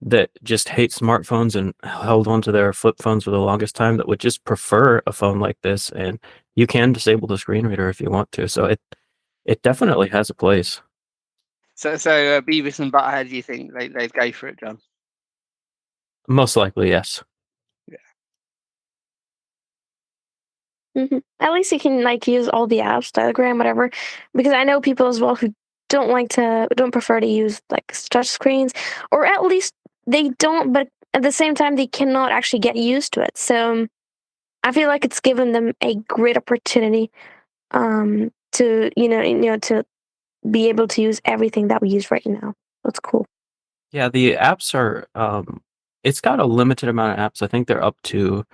that just hate smartphones and held onto their flip phones for the longest time that would just prefer a phone like this. And you can disable the screen reader if you want to. So it definitely has a place. So Beavis and Butthead, do you think they'd go for it, John? Most likely, yes. Mm-hmm. At least you can use all the apps, Telegram, whatever. Because I know people as well who don't prefer to use touch screens, or at least they don't. But at the same time, they cannot actually get used to it. So I feel like it's given them a great opportunity to to be able to use everything that we use right now. That's cool. Yeah, the apps are, it's got a limited amount of apps. I think they're up to,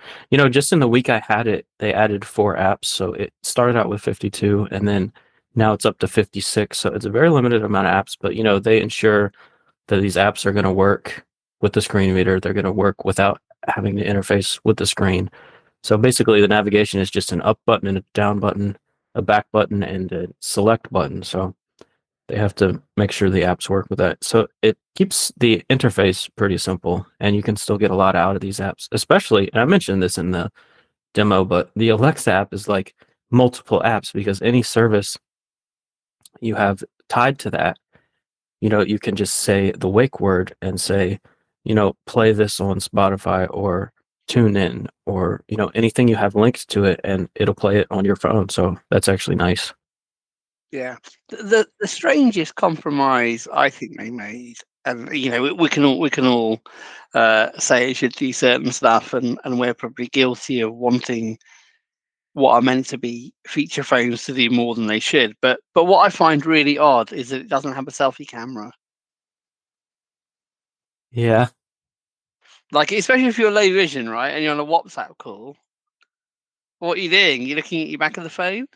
just in the week I had it, they added 4 apps. So it started out with 52 and then now it's up to 56. So it's a very limited amount of apps, but they ensure that these apps are going to work with the screen reader. They're going to work without having to interface with the screen. So basically the navigation is just an up button and a down button, a back button and a select button. So they have to make sure the apps work with that. So it keeps the interface pretty simple, and you can still get a lot out of these apps, especially, and I mentioned this in the demo, but the Alexa app is like multiple apps because any service you have tied to that, you can just say the wake word and say, play this on Spotify or tune in or, anything you have linked to it, and it'll play it on your phone. So that's actually nice. Yeah, the strangest compromise I think they made, and we can all say it should do certain stuff, and we're probably guilty of wanting what are meant to be feature phones to do more than they should. But what I find really odd is that it doesn't have a selfie camera. Yeah. Especially if you're low vision, right, and you're on a WhatsApp call, what are you doing? You're looking at your back of the phone.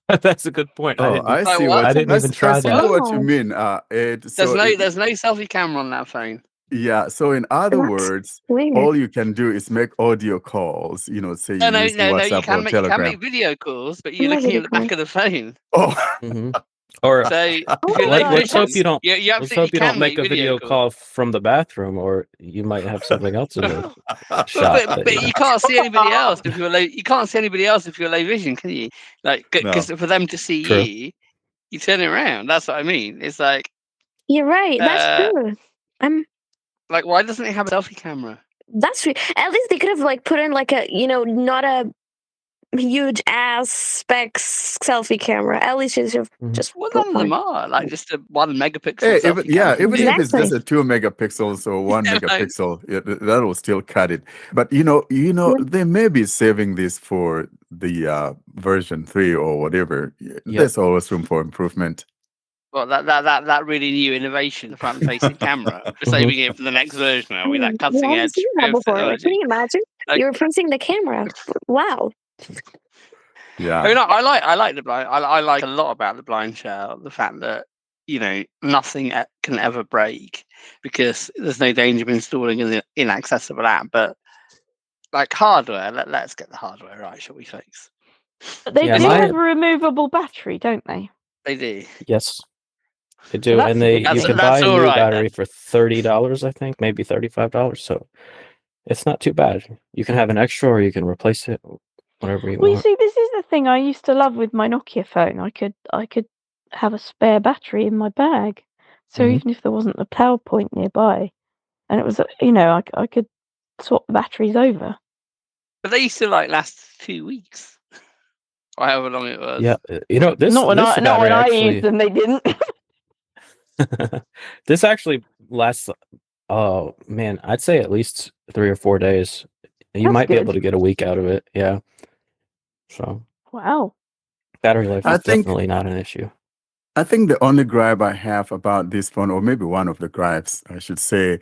That's a good point. I see I didn't even try that. I see what you mean. There's no selfie camera on that phone. Yeah. So in other What? words, Weird. all you can do is make audio calls. Say you No, use you WhatsApp or can Telegram. make video calls, but you're No looking video at the back of the phone. Oh, Or So if Oh you're my low God, let's hope vision, you don't. you Let's absolutely hope you don't can make a video video calls. call from the bathroom, or you might have something else in the shot. But you can't see anybody else if you're low. You can't see anybody else if you're low vision, can you? Like, because for them to see True. you turn it around. That's what I mean. It's like, You're right. That's true. like, why doesn't it have a selfie camera? That's true. At least they could have like put in like a not a huge ass specs selfie camera. At least just Well, put none of them one. are like just a 1 megapixel hey, selfie even camera. if it's just Exactly. a 2 megapixels or 1 Yeah, megapixel, that will still cut it. But they may be saving this for the version 3 or whatever. There's always room for improvement. Well, that really new innovation, the front-facing camera. We're saving it for the next version. Are we that I cutting haven't edge seen that of before. Like, can technology? you imagine? Like- You're replacing the camera. Wow. Yeah. I mean, I like the blind. I like a lot about the Blindshell. The fact that nothing can ever break because there's no danger of installing an inaccessible app. But like hardware, let's get the hardware right, shall we, folks? But they Yeah, do my- have a removable battery, don't they? They do. Yes, they do, that's and a you good can thing. buy That's a all new right, battery for $30, I think, maybe $35. So it's not too bad. You can have an extra, or you can replace it, whatever you Well, you want. see, this is the thing I used to love with my Nokia phone. I could have a spare battery in my bag, so Mhm. even if there wasn't a power point nearby, and it was, I could swap the batteries over. But they used to last 2 weeks, or however long it was. Yeah, this not when I battery used them, they didn't. this actually lasts. Oh man, I'd say at least 3 or 4 days. You That's might be good. able to get a week out of it. Yeah. So Wow. battery life I is think- definitely not an issue. I think the only gripe I have about this phone, or maybe one of the gripes, I should say,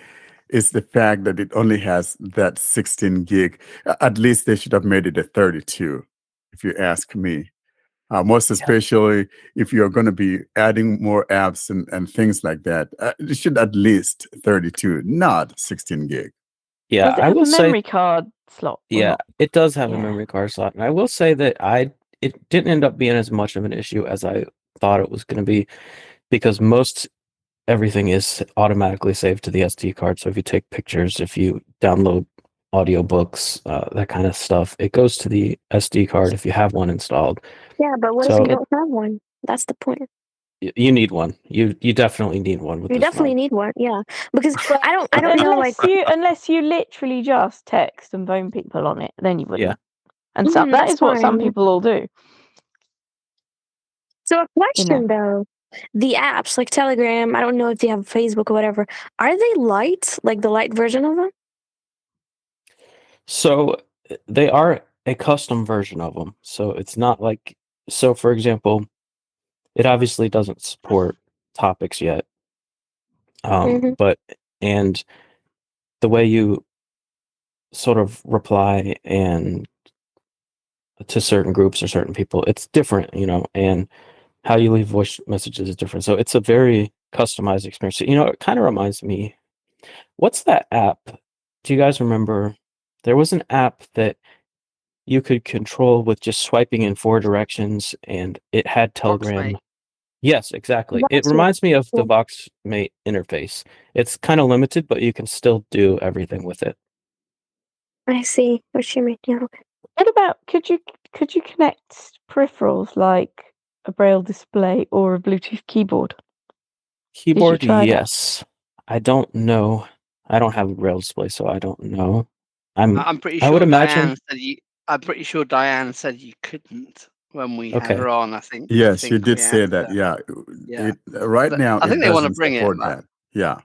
is the fact that it only has that 16 gig. At least they should have made it a 32, if you ask me. Most especially if you're going to be adding more apps and things like that. It should at least 32, not 16 gig. Yeah, Does it I have will a say. memory card slot? or Yeah, not? it does have a Yeah. memory card slot, and I will say that it didn't end up being as much of an issue as I thought it was going to be, because everything is automatically saved to the SD card. So if you take pictures, if you download audiobooks, that kind of stuff, it goes to the SD card if you have one installed. Yeah, but what if So- you don't have one? That's the point. You need one. You definitely need one with You this definitely phone. need one. Yeah, because I don't know like unless you literally just text and phone people on it, then you wouldn't. Yeah. And so that that's is what some fine. people will do. So a question though, the apps like Telegram, I don't know if they have Facebook or whatever. Are they light, like the light version of them? So they are a custom version of them. So it's not like, so for example, it obviously doesn't support topics yet. But the way you sort of reply and to certain groups or certain people, it's different, and how you leave voice messages is different. So it's a very customized experience. It kind of reminds me, what's that app? Do you guys remember? There was an app that you could control with just swiping in 4 directions, and it had Telegram. VoxMate. Yes, exactly. It VoxMate. reminds me of the Yeah. VoxMate interface. It's kind of limited, but you can still do everything with it. I see what you mean. Yeah. Okay. What about could you connect peripherals like a braille display or a Bluetooth keyboard? Keyboard, try that? yes. I don't know. I don't have a braille display, so I don't know. I'm pretty sure. I would imagine. I'm pretty sure Diane said you couldn't when we Okay. had her on. I think. Yes, I you think did we say had that. to- Yeah. Yeah. Right now, I think it they wanna doesn't bring it support back. that. Yeah.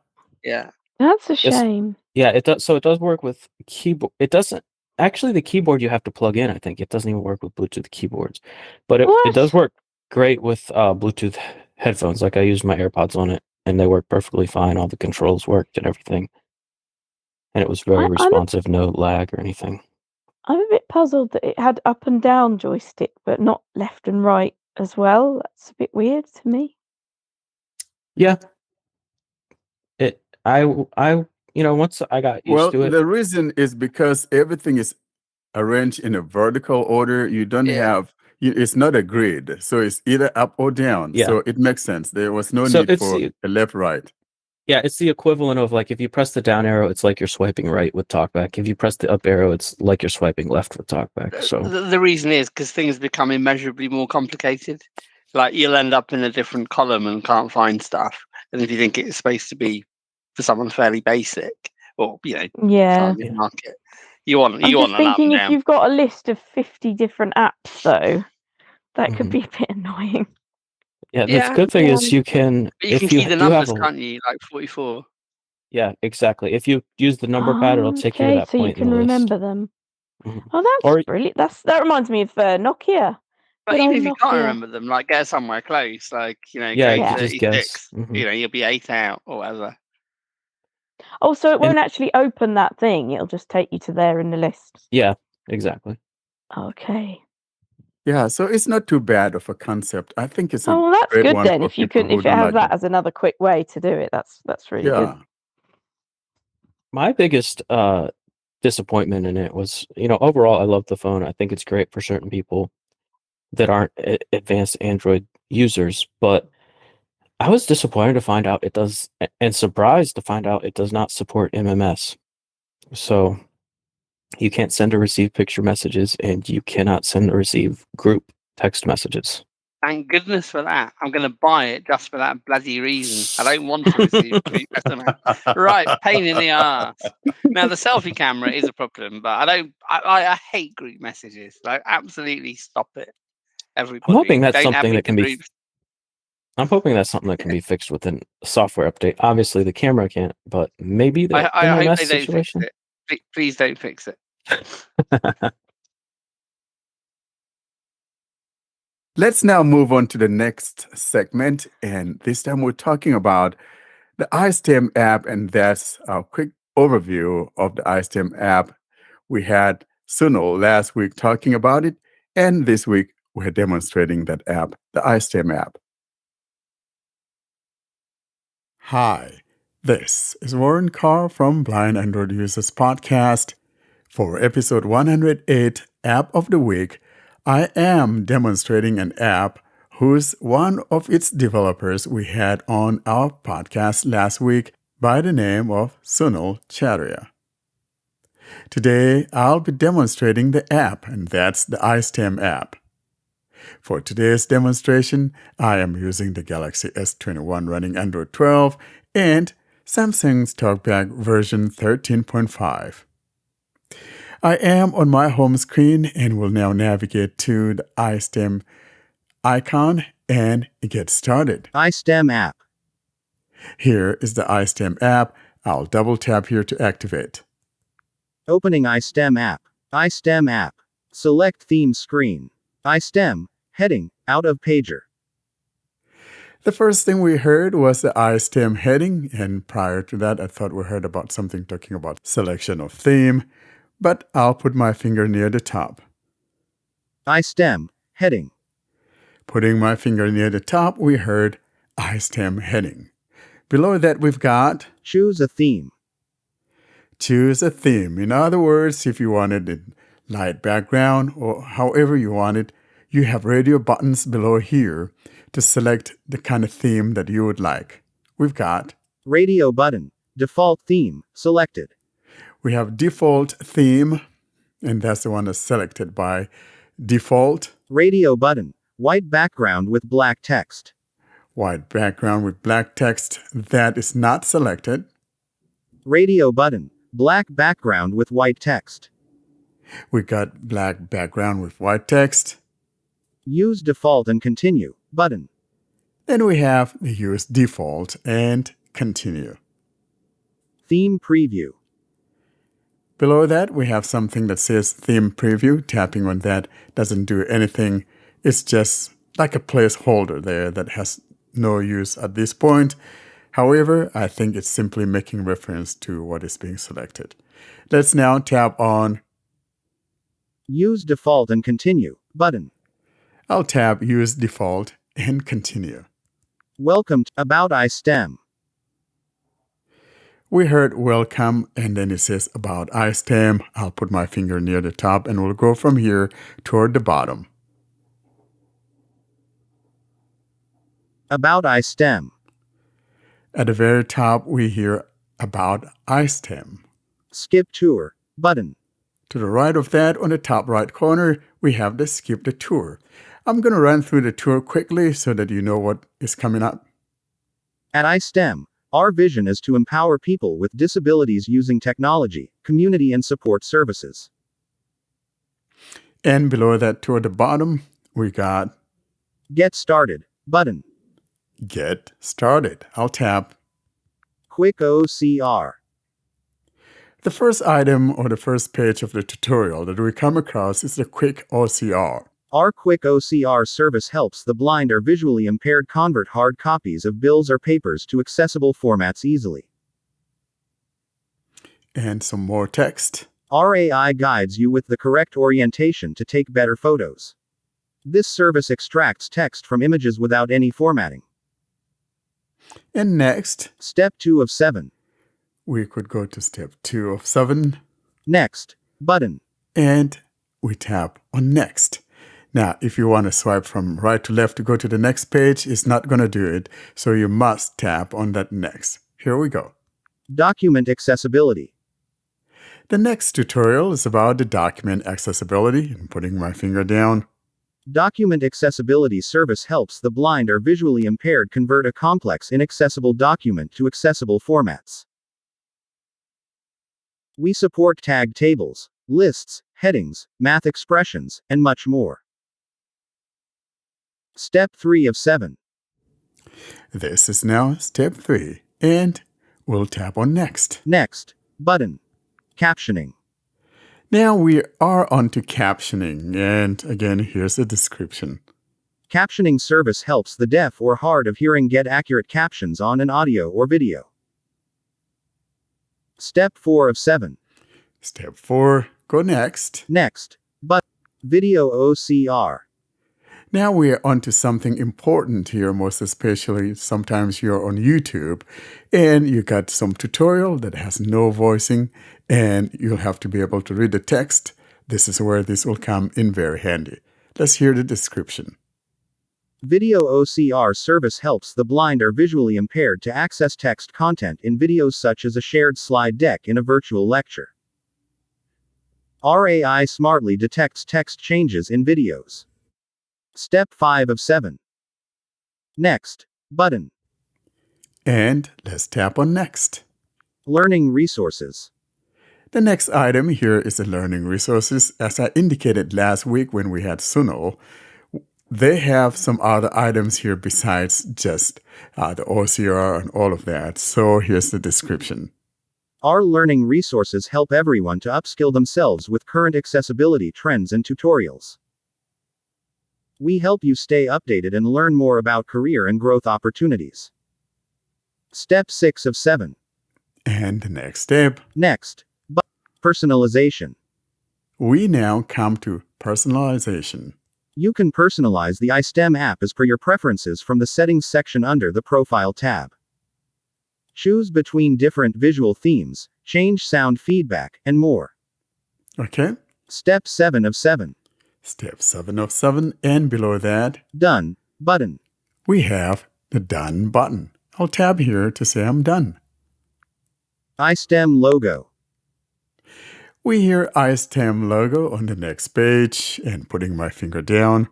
Yeah. That's a Yes. shame. Yeah, it does. So it does work with keyboard. It doesn't actually. The keyboard you have to plug in. I think it doesn't even work with Bluetooth keyboards, but it does What? work great with Bluetooth headphones. Like I used my AirPods on it, and they work perfectly fine. All the controls worked and everything, and it was very I'm a- responsive, no lag or anything. I'm a bit puzzled that it had up and down joystick, but not left and right as well. That's a bit weird to me. Yeah. I once I got used Well, to it, the reason is because everything is arranged in a vertical order. You don't Yeah. have, it's not a grid. So it's either up or down. Yeah. So it makes sense. There was no So need it's for the a left, right. yeah, it's the equivalent of like if you press the down arrow, it's like you're swiping right with TalkBack. If you press the up arrow, it's like you're swiping left with TalkBack. So The reason is because things become immeasurably more complicated. Like you'll end up in a different column and can't find stuff. And if you think it's supposed to be for someone fairly basic, or Yeah. someone mid-market, you want I'm an just up and thinking if down. you've got a list of 50 different apps, though, that could Mhm. be a bit annoying. yeah, the Yeah, good thing is you can But you if can you key the do have numbers, a can't you? Like 44. yeah, exactly. If you use the number pad, it'll take you to Okay, that so you point in can the list. remember them. Mhm. Oh, that's Or brilliant. That reminds me of Nokia. But Good even old if you can't Nokia. remember them, like get somewhere close, like yeah, grade you could just 36, guess. Mhm. you'll be 8 out or whatever. Oh, so it And won't actually open that thing. It'll just take you to there in the list. yeah, exactly. Okay. Yeah, so it's not too bad of a concept. I think it's a Oh, well, that's great good one then. for If you people can, who if it don't has like that it. as another quick way to do it, that's really good. Yeah. My biggest disappointment in it was, overall I love the phone. I think it's great for certain people that aren't advanced Android users, but I was disappointed to find out it does, and surprised to find out it does not support MMS. So you can't send or receive picture messages, and you cannot send or receive group text messages. Thank goodness for that. I'm going to buy it just for that bloody reason. I don't want to receive group SMS. Right, pain in the ass. Now the selfie camera is a problem, but I hate group messages. Like absolutely stop it. Everybody. I'm hoping that's Don't add something me that to can be. groups. I'm hoping that's something that can be fixed within a software update. Obviously, the camera can't, but maybe the I hope MMS they don't fix situation. it. Please don't fix it. Let's now move on to the next segment. And this time we're talking about the iStem app. And that's a quick overview of the iStem app. We had Sunil last week talking about it. And this week we're demonstrating that app, the iStem app. Hi, this is Warren Carr from Blind Android Users Podcast. For episode 108, App of the Week, I am demonstrating an app whose one of its developers we had on our podcast last week by the name of Sunil Charia. Today, I'll be demonstrating the app, and that's the iStem app. For today's demonstration, I am using the Galaxy S21 running Android 12 and Samsung's TalkBack version 13.5. I am on my home screen and will now navigate to the iStem icon and get started. iStem app. Here is the iStem app. I'll double tap here to activate. Opening iStem app. iStem app. Select theme screen. iStem. Heading. Out of pager. The first thing we heard was the iStem heading, and prior to that I thought we heard about something talking about selection of theme, but I'll put my finger near the top. iStem. Heading. Putting my finger near the top, we heard iStem heading. Below that we've got Choose a theme. choose a theme. In other words, if you wanted a light background or however you want it, you have radio buttons below here to select the kind of theme that you would like. We've got Radio button. Default theme. Selected. we have default theme, and that's the one that's selected by default. Radio button. White background with black text. White background with black text, that is not selected. Radio button. Black background with white text. We got black background with white text. Use default and continue. Button. Then we have the use default and continue. Theme preview. Below that, we have something that says theme preview. Tapping on that doesn't do anything. It's just like a placeholder there that has no use at this point. However, I think it's simply making reference to what is being selected. Let's now tap on Use default and continue. Button. I'll tap use default and continue. Welcome to About iStem. We heard welcome, and then it says about iStem. I'll put my finger near the top, and we'll go from here toward the bottom. About iStem. At the very top, we hear about iStem. Skip tour button. To the right of that, on the top right corner, we have the skip the tour. I'm going to run through the tour quickly so that you know what is coming up. At iStem, our vision is to empower people with disabilities using technology, community and support services. And below that, toward the bottom, we got Get started button. Get started. I'll tap. Quick OCR. The first item or the first page of the tutorial that we come across is the Quick OCR. Our Quick OCR service helps the blind or visually impaired convert hard copies of bills or papers to accessible formats easily. And some more text. Our AI guides you with the correct orientation to take better photos. This service extracts text from images without any formatting. And next, Step 2 of 7. we could go to step 2 of 7. Next button. And we tap on next. Now, if you want to swipe from right to left to go to the next page, it's not going to do it. So you must tap on that next. Here we go. Document accessibility. The next tutorial is about the document accessibility. I'm putting my finger down. Document accessibility service helps the blind or visually impaired convert a complex, inaccessible document to accessible formats. We support tag tables, lists, headings, math expressions, and much more. Step 3 of 7. This is now step 3. And we'll tap on next. Next button. Captioning. Now we are on to captioning. And again, here's the description. Captioning service helps the deaf or hard of hearing get accurate captions on an audio or video. Step 4 of 7. Step 4, go next. Next button. Video OCR. Now we're on to something important here, most especially sometimes you're on YouTube and you got some tutorial that has no voicing and you'll have to be able to read the text. This is where this will come in very handy. Let's hear the description. Video OCR service helps the blind or visually impaired to access text content in videos such as a shared slide deck in a virtual lecture. Our AI smartly detects text changes in videos. Step 5 of 7. Next button. And let's tap on next. Learning resources. The next item here is the learning resources. As I indicated last week when we had Sunil, they have some other items here besides just the OCR and all of that. So here's the description. Our learning resources help everyone to upskill themselves with current accessibility trends and tutorials. We help you stay updated and learn more about career and growth opportunities. Step 6 of 7. And the next step. Next personalization. We now come to personalization. You can personalize the iStem app as per your preferences from the Settings section under the Profile tab. Choose between different visual themes, change sound feedback, and more. Okay. Step 7 of 7. Step 7 of 7, and below that, Done button. we have the Done button. I'll tap here to say I'm done. iStem logo. We hear iStem logo on the next page, and putting my finger down,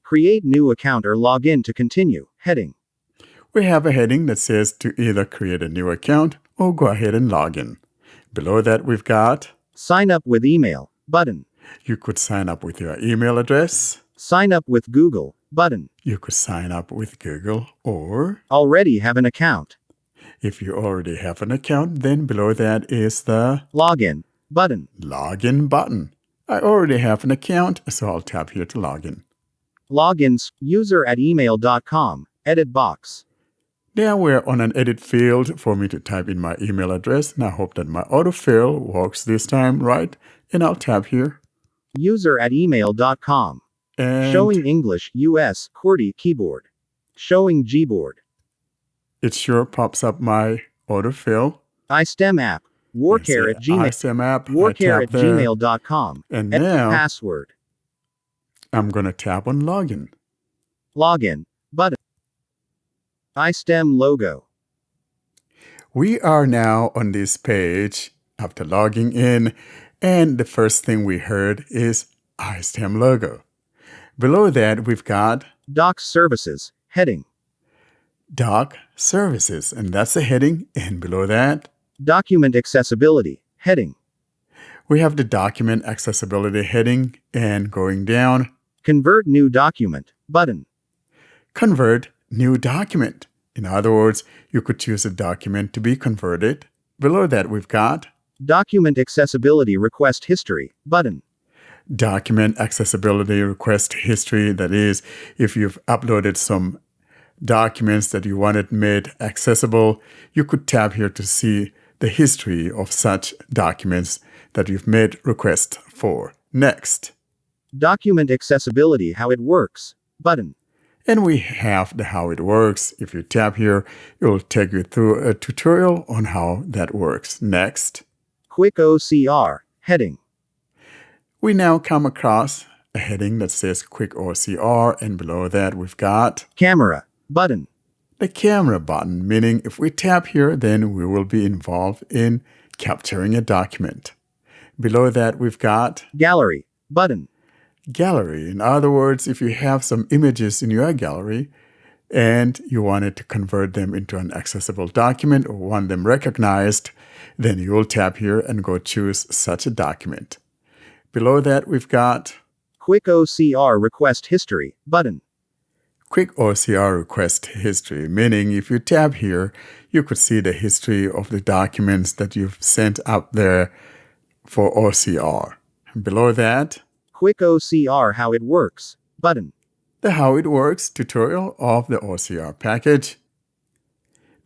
Create new account or log in to continue. Heading. we have a heading that says to either create a new account or go ahead and log in. Below that, we've got Sign up with email button. you could sign up with your email address. Sign up with Google button. You could sign up with Google, or Already have an account. if you already have an account, then below that is the Login button. Login button. I already have an account, so I'll tap here to log in. Logins, user@email.com, edit box. Now we're on an edit field for me to type in my email address, and I hope that my autofill works this time right, and I'll tap here. User@email.com. And Showing English, US, QWERTY keyboard. Showing Gboard. it sure pops up my autofill. iStem app. Warcare at Gmail. iStem app. Warcare I at tap there. gmail.com. And now Password. I'm going to tap on login. Login. Button. iStem logo. We are now on this page after logging in, and the first thing we heard is iStem logo. Below that, we've got Doc services. Heading. Doc Services, and that's the heading. And below that, Document accessibility. Heading. we have the Document Accessibility heading, and going down, Convert new document. Button. Convert New Document. In other words, you could choose a document to be converted. Below that, we've got Document accessibility request history. Button. Document Accessibility Request History. That is, if you've uploaded some documents that you wanted made accessible, you could tap here to see the history of such documents that you've made requests for. Next. Document accessibility how it works. Button. And we have the how it works. If you tap here, it will take you through a tutorial on how that works. Next. Quick OCR. Heading. We now come across a heading that says Quick OCR, and below that we've got Camera. Button. the camera button, meaning if we tap here, then we will be involved in capturing a document. Below that, we've got Gallery. Button. gallery. In other words, if you have some images in your gallery and you wanted to convert them into an accessible document or want them recognized, then you will tap here and go choose such a document. Below that, we've got Quick OCR request history. Button. Quick OCR request history, meaning if you tap here, you could see the history of the documents that you've sent out there for OCR. Below that, Quick OCR how it works. Button. the How It Works tutorial of the OCR package.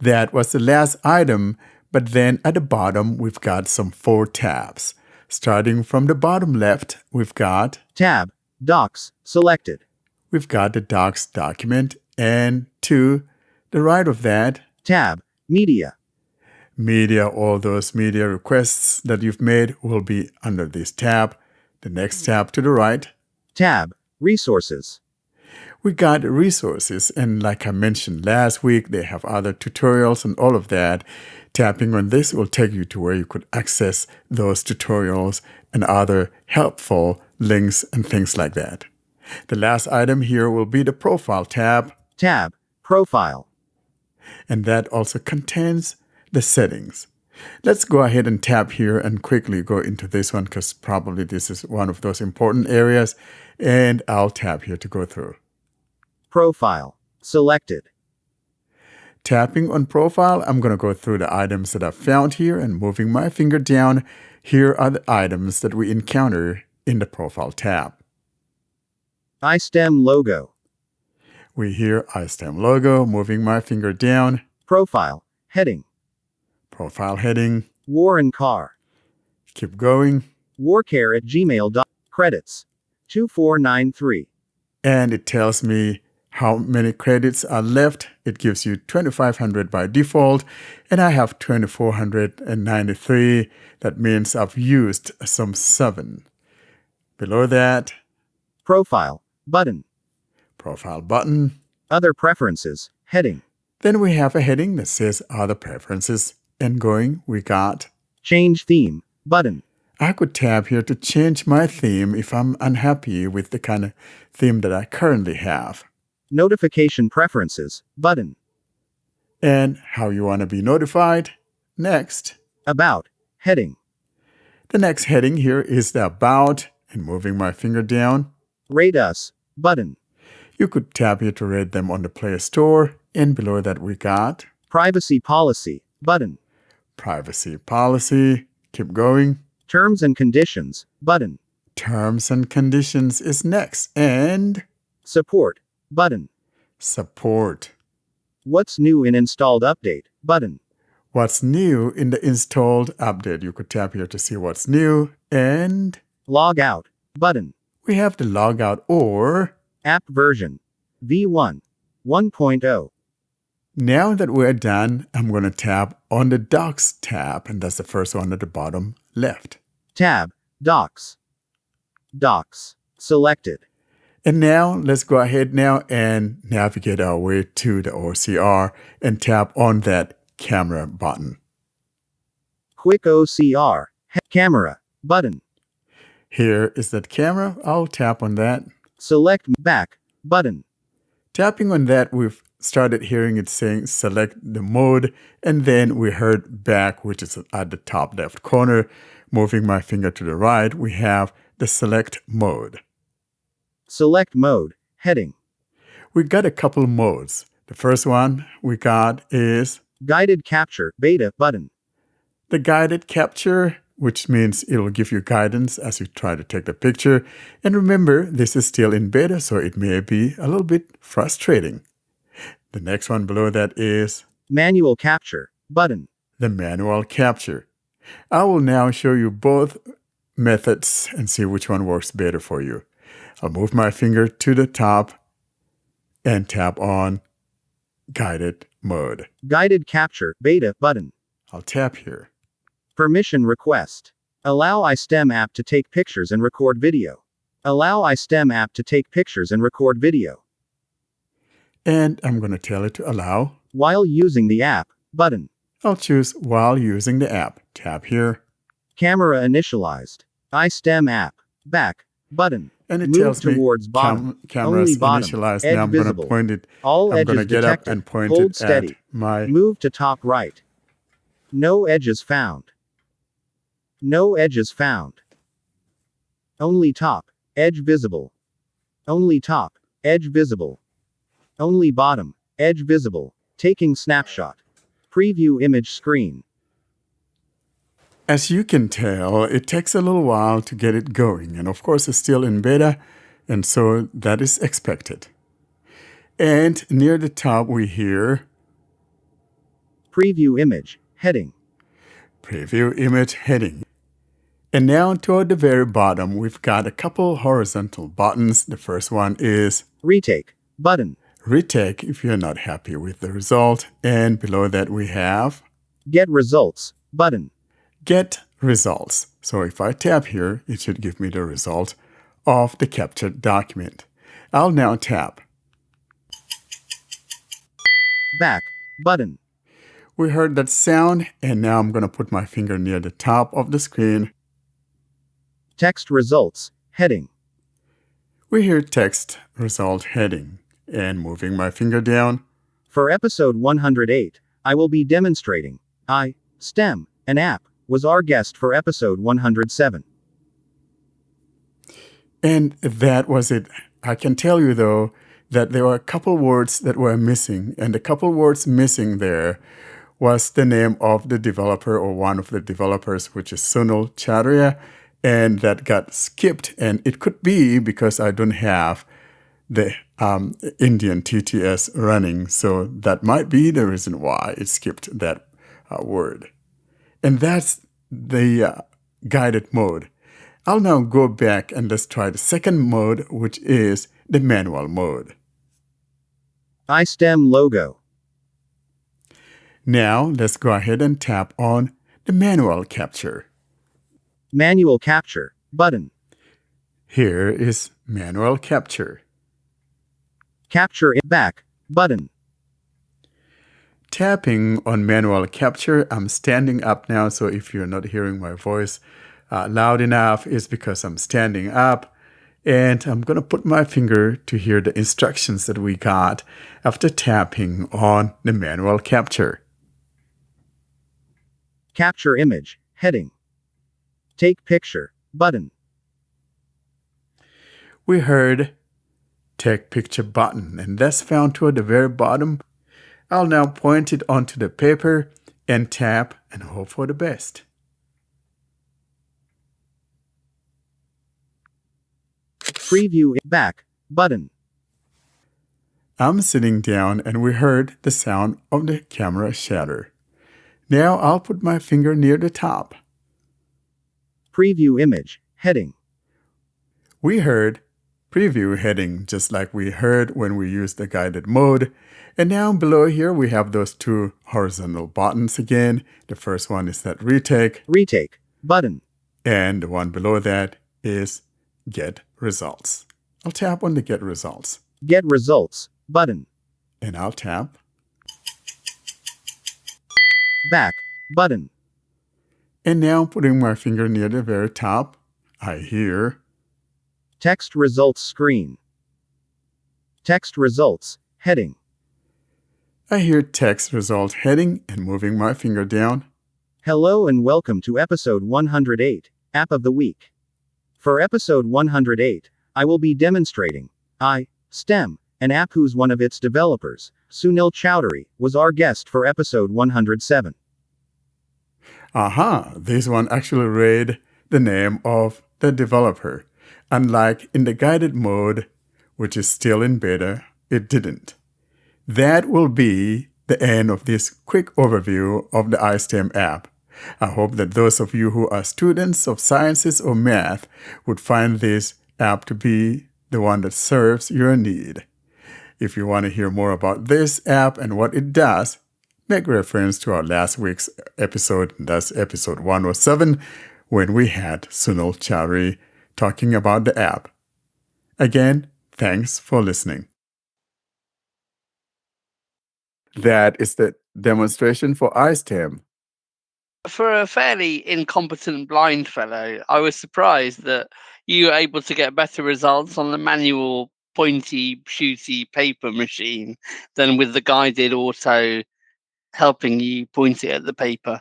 That was the last item, but then at the bottom, we've got some 4 tabs. Starting from the bottom left, we've got Tab. Docs. Selected. we've got the Docs document, and to the right of that, Tab. Media. media. All those media requests that you've made will be under this tab. The next tab to the right, Tab. Resources. we got resources, and like I mentioned last week, they have other tutorials and all of that. Tapping on this will take you to where you could access those tutorials and other helpful links and things like that. The last item here will be the Profile tab, Tab. Profile. and that also contains the settings. Let's go ahead and tap here and quickly go into this one because probably this is one of those important areas, and I'll tap here to go through. Profile. Selected. Tapping on Profile, I'm going to go through the items that I've found here, and moving my finger down, here are the items that we encounter in the Profile tab. iStem logo. We hear iStem logo, moving my finger down, Profile. Heading. Profile heading, War and car. keep going, Warcare at gmail. Credits. 2493. and it tells me how many credits are left. It gives you 2,500 by default, and I have 2,493. That means I've used some 7. Below that, Profile. Button. Profile button. Other preferences. Heading. Then we have a heading that says Other Preferences, and going, we got Change theme. Button. I could tap here to change my theme if I'm unhappy with the kind of theme that I currently have. Notification preferences. Button. And how you want to be notified. Next. About. Heading. The next heading here is the About, and moving my finger down, Rate us. Button. you could tap here to rate them on the Play Store, and below that we got Privacy policy. Button. Privacy Policy. Keep going. Terms and conditions. Button. Terms and Conditions is next, and Support. Button. Support. What's new in installed update. Button. What's new in the installed update. You could tap here to see what's new, and Log out. Button. we have the logout or App version. V1. 1.0. Now that we're done, I'm going to tap on the Docs tab, and that's the first one at the bottom left. Tab, Docs. Docs, selected. And now let's go ahead now and navigate our way to the OCR and tap on that camera button. Quick OCR, camera, button. Here is that camera. I'll tap on that. Select back, button. Tapping on that, we've started hearing it saying select the mode, and then we heard back, which is at the top left corner. Moving my finger to the right, we have the select mode. Select mode, heading. We got a couple modes. The first one we got is guided capture, beta, button. The guided capture, which means it will give you guidance as you try to take the picture. And remember, this is still in beta, so it may be a little bit frustrating. The next one below that is manual capture, button. The manual capture. I will now show you both methods and see which one works better for you. I'll move my finger to the top and tap on guided mode. Guided capture, beta, button. I'll tap here. Permission request. Allow iStem app to take pictures and record video. Allow iStem app to take pictures and record video. And I'm going to tell it to allow. While using the app, button. I'll choose while using the app. Tap here. Camera initialized. iStem app. Back. Button. And it Move tells me towards bottom. Camera's Only bottom. initialized. Edge now I'm going visible. to point it. All I'm edges going to get detected. up and point Hold it steady. at my... Move to top right. No edges found. No edges found. Only top. Edge visible. Only top. Edge visible. Only bottom. Edge visible. Taking snapshot. Preview image screen. As you can tell, it takes a little while to get it going. And of course, it's still in beta. And so that is expected. And near the top, we hear preview image heading. Preview image heading. And now toward the very bottom, we've got a couple horizontal buttons. The first one is retake button. Retake if you're not happy with the result. And below that, we have get results button. Get results. So if I tap here, it should give me the result of the captured document. I'll now tap back button. We heard that sound, and now I'm going to put my finger near the top of the screen. Text results heading. We hear text result heading, and moving my finger down. For episode 108, I will be demonstrating iStem, an app, was our guest for episode 107. And that was it. I can tell you, though, that there were a couple words that were missing, and the couple words missing there was the name of the developer or one of the developers, which is Sunil Charya, and that got skipped. And it could be because I don't have the Indian TTS running, so that might be the reason why it skipped that word. And that's the guided mode. I'll now go back and let's try the second mode, which is the manual mode. iStem logo. Now let's go ahead and tap on the manual capture. Manual capture button. Here is manual capture. Capture it back button. Tapping on manual capture. I'm standing up now, so if you're not hearing my voice loud enough, it's because I'm standing up. And I'm going to put my finger to hear the instructions that we got after tapping on the manual capture. Capture image heading. Take picture button. We heard take picture button, and that's found toward the very bottom. I'll now point it onto the paper and tap and hope for the best. Preview it back button. I'm sitting down and we heard the sound of the camera shutter. Now I'll put my finger near the top. Preview image heading. We heard preview heading, just like we heard when we used the guided mode. And now below here, we have those two horizontal buttons again. The first one is that retake button. And the one below that is get results. I'll tap on the get results. Get results button. And I'll tap back button. And now putting my finger near the very top, I hear text results screen. Text results heading. I hear text result heading and moving my finger down. Hello and welcome to episode 108, App of the Week. For episode 108, I will be demonstrating STEM, an app whose one of its developers, Sunil Chowdhury, was our guest for episode 107. This one actually read the name of the developer. Unlike in the guided mode, which is still in beta, it didn't. That will be the end of this quick overview of the iSTEM app. I hope that those of you who are students of sciences or math would find this app to be the one that serves your need. If you want to hear more about this app and what it does, make reference to our last week's episode, that's episode 107, when we had Sunil Chowdhury talking about the app. Again, thanks for listening. That is the demonstration for iSTEM. For a fairly incompetent blind fellow, I was surprised that you were able to get better results on the manual pointy, shooty paper machine than with the guided auto helping you point it at the paper.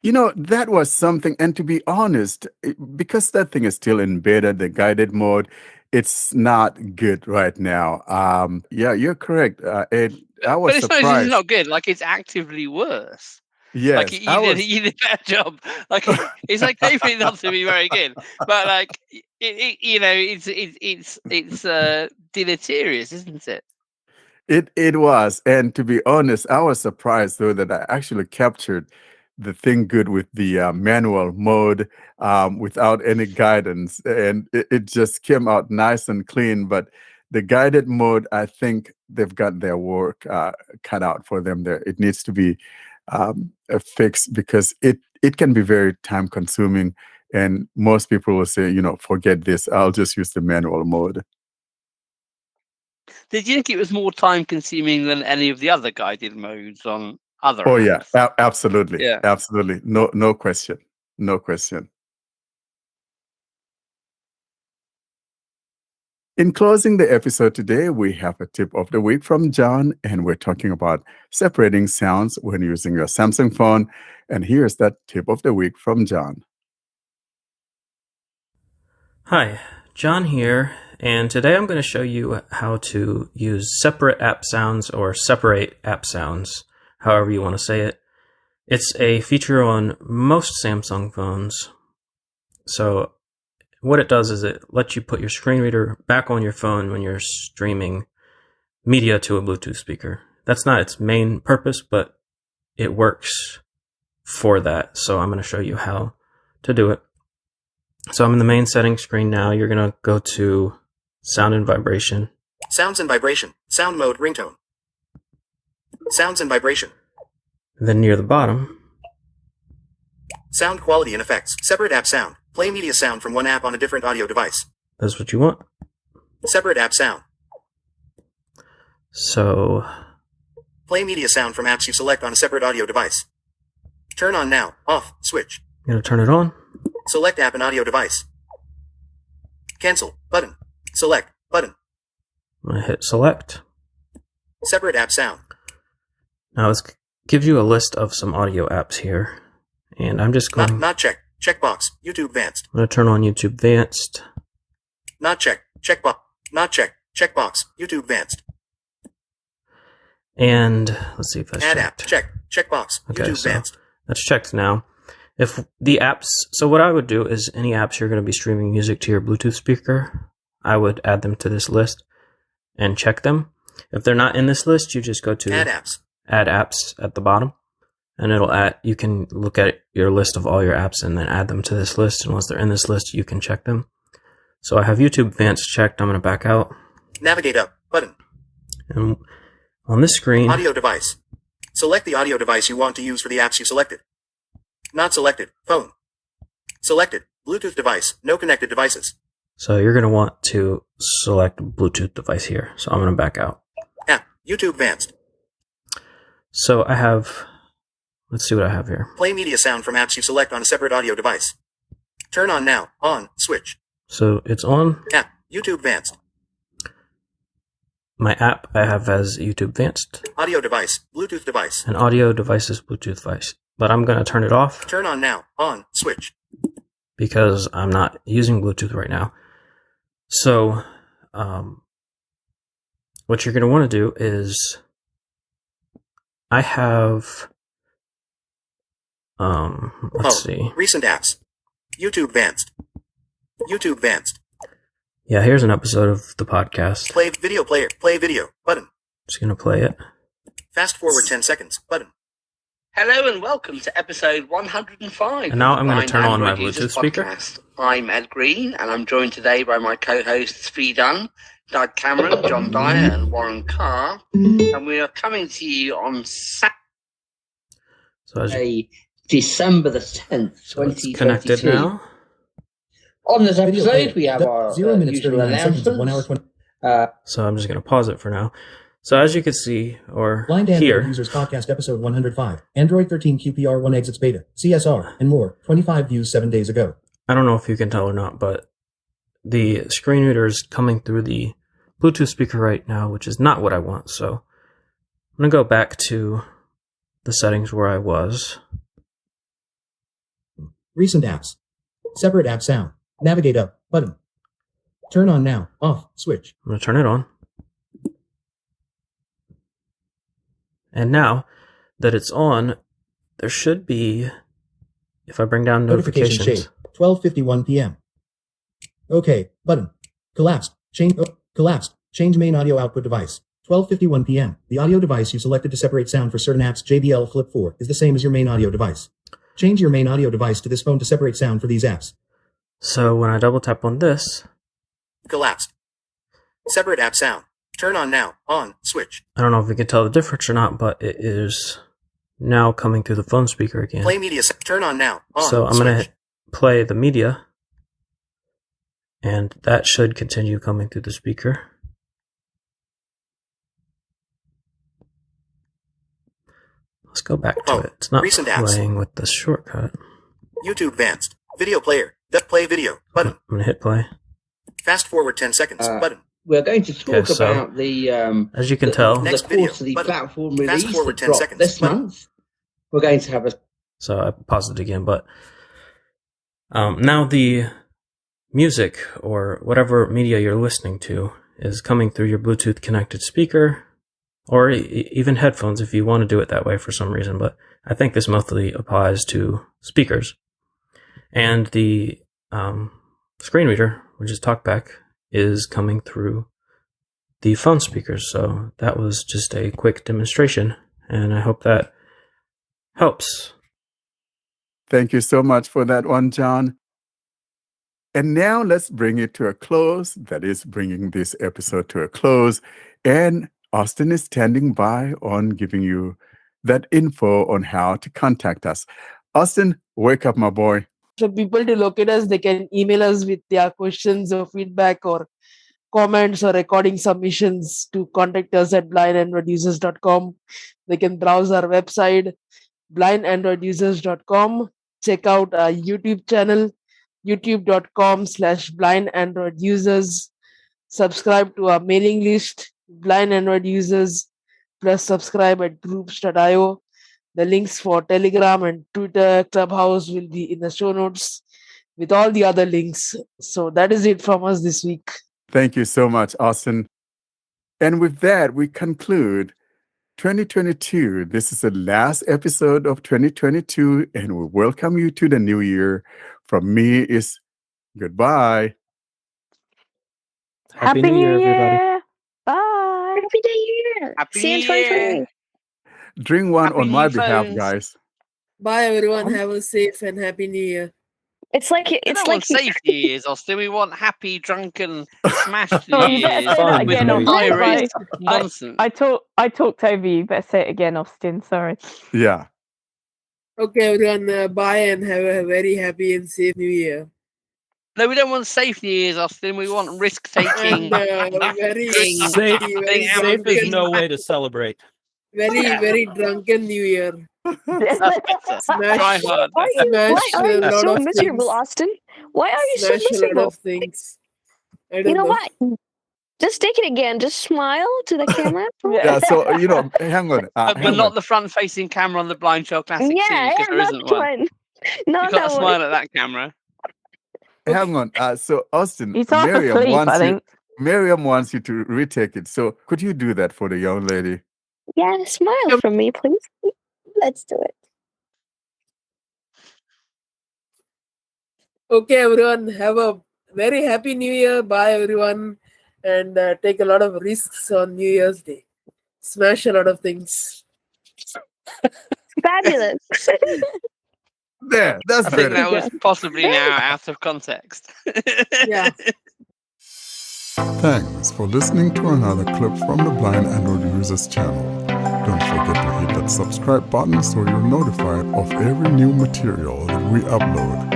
You know, that was something, and to be honest, because that thing is still in beta, the guided mode, it's not good right now. Yeah, you're correct. I was but it's surprised. Not good. Like, it's actively worse. Yes, like you did a better job. Like, it's okay for it not to be very good, but like it's deleterious, isn't it? It was, and to be honest, I was surprised though that I actually captured the thing good with the manual mode without any guidance, and it just came out nice and clean. But the guided mode, I think they've got their work cut out for them there. It needs to be fixed because it can be very time consuming, and most people will say, forget this, I'll just use the manual mode. Did you think it was more time consuming than any of the other guided modes on other apps? Yeah, absolutely. Yeah. Absolutely. No question. No question. In closing the episode today, we have a tip of the week from John, and we're talking about separating sounds when using your Samsung phone. And here's that tip of the week from John. Hi, John here, and today I'm going to show you how to use separate app sounds or separate app sounds, however you want to say it. It's a feature on most Samsung phones. So what it does is it lets you put your screen reader back on your phone when you're streaming media to a Bluetooth speaker. That's not its main purpose, but it works for that. So I'm going to show you how to do it. So I'm in the main settings screen now. You're going to go to sound and vibration. Sounds and vibration. Sound mode ringtone. Sounds and vibration. Then near the bottom, sound quality and effects. Separate app sound. Play media sound from one app on a different audio device. That's what you want. Separate app sound. So play media sound from apps you select on a separate audio device. Turn on now. Off. Switch. I'm going to turn it on. Select app and audio device. Cancel. Button. Select. Button. I'm going to hit select. Separate app sound. Now this gives you a list of some audio apps here. And I'm just going... Not check. Checkbox. YouTube Advanced. I'm going to turn on YouTube Advanced. Not check. Checkbox. Not check. Checkbox. YouTube Advanced. And let's see if that's add checked. App. Check. Checkbox. Okay, YouTube so Advanced. that's checked now. If the apps... So what I would do is any apps you're going to be streaming music to your Bluetooth speaker, I would add them to this list and check them. If they're not in this list, you just go to Add Apps. Add Apps at the bottom. And it'll add, you can look at your list of all your apps and then add them to this list. And once they're in this list, you can check them. So I have YouTube Advanced checked. I'm going to back out. Navigate up. Button. And on this screen, Audio device. Select the audio device you want to use for the apps you selected. Not selected. Phone. Selected. Bluetooth device. No connected devices. so you're going to want to select Bluetooth device here. So I'm going to back out. App. YouTube Advanced. So I have, let's see what I have here. Play media sound from apps you select on a separate audio device. Turn on now. On. Switch. So it's on. App. YouTube Advanced. My app I have as YouTube Advanced. Audio device. Bluetooth device. And audio devices Bluetooth device. But I'm going to turn it off Turn on now. On. Switch. because I'm not using Bluetooth right now. So what you're going to want to do is I have, let's see. Recent apps. YouTube Advanced. YouTube Advanced. Yeah, here's an episode of the podcast. Play video player. Play video. Button. Just going to play it. Fast forward 10 seconds. Button. Hello and welcome to episode 105. And now of the I'm gonna Blind turn on my Android Users Bluetooth speaker. Podcast. I'm Ed Green, and I'm joined today by my co-hosts Fee Dunn, Doug Cameron, John Dyer, and Warren Carr. And we are coming to you on Saturday, December the 10th, So it's 2022. connected now. On this episode, we have our 0 minutes usual 39 seconds of 1 hour announcements. 20. So I'm just going to pause it for now. So as you can see, or Blind Android hear, Users Podcast episode 105. Android 13 QPR1 exits beta. CSR and more. 25 views 7 days ago. I don't know if you can tell or not, but the screen reader is coming through the Bluetooth speaker right now, which is not what I want. So I'm going to go back to the settings where I was. Recent apps. Separate app sound. Navigate up. Button. Turn on now. Off. Switch. I'm going to turn it on. And now that it's on, there should be, if I bring down Notification notifications. shade. 12:51 p.m. Okay. Button. Collapsed. Change. Collapsed. Change main audio output device. 12:51 p.m. The audio device you selected to separate sound for certain apps, JBL Flip 4, is the same as your main audio device. Change your main audio device to this phone to separate sound for these apps. So when I double tap on this, Collapsed. Separate app sound. Turn on now. On. Switch. I don't know if we can tell the difference or not, but it is now coming through the phone speaker again. Play media. Turn on now. On. So I'm Switch. going to hit play the media, and that should continue coming through the speaker. Let's go back to it. It's not recent apps. playing with the shortcut. YouTube Advanced. Video player. Play video. Button. I'm going to hit play. Fast forward 10 seconds. Button. We're going to talk Okay, so, about the as you can tell, Next the video. quarterly Button. platform Fast release forward that 10 dropped seconds. this Button. month. We're going to have a so I paused it again, but now the music or whatever media you're listening to is coming through your Bluetooth connected speaker or even headphones if you want to do it that way for some reason, but I think this mostly applies to speakers. And the screen reader, which is TalkBack, is coming through the phone speakers. So that was just a quick demonstration, and I hope that helps. Thank you so much for that one, John. And now let's bring it to a close. That is bringing this episode to a close. And Austin is standing by on giving you that info on how to contact us. Austin, wake up, my boy. For people to locate us, they can email us with their questions or feedback or comments or recording submissions to contact us at blindandroidusers.com. They can browse our website, blindandroidusers.com. Check out our YouTube channel, youtube.com/blindandroidusers. Subscribe to our mailing list, Blind Android Users, plus subscribe at groups.io. The links for Telegram and Twitter, Clubhouse will be in the show notes with all the other links. So that is it from us this week. Thank you so much, Austin. And with that, we conclude 2022. This is the last episode of 2022, and we welcome you to the new year. From me is goodbye. Happy New Year, everybody. Bye. Happy New Year. Happy See you in New 2020. Year. Drink one Happy on my new behalf, phones. guys. Bye, everyone. Have a safe and happy new year. It's like We it's don't like want safe New Year's, Austin. We want happy, drunken, smashed New Oh, you better Year's say that Fun with again, New Austin. high Year's. risk nonsense. I talked over you. You better say it again, Austin. Sorry. Yeah. Okay, everyone, bye and have a very happy and safe New Year. No, we don't want safe New Year's, Austin. We want risk-taking. And very, Safe, very safe is drunken, no way to celebrate. very drunken New Year. That's better. Try Smash, hard. why are smash you a lot so of miserable, things. Austin? Why are you so Smash a lot miserable? of things. I You don't know know. what? Just take it again. Just smile to the camera. Yeah, so, hang on. But hang not on. the front-facing camera on the Blindshell Classic 2, Yeah, because there not isn't that one. one. Not You got that to one. smile at that camera. Hang on. So, Austin, He's half Miriam asleep, wants I you. think. Miriam wants you to retake it. So, could you do that for the young lady? Yeah, smile from me, please. Let's do it. Okay, everyone, have a very happy New Year. Bye, everyone. And take a lot of risks on New Year's Day. Smash a lot of things. Fabulous. There, that's I think better. that was possibly now out of context. Yeah. Thanks for listening to another clip from the Blind Android Users channel. Don't forget to hit that subscribe button so you're notified of every new material that we upload.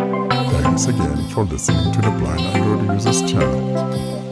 Thanks again for listening to the Blind Android Users channel.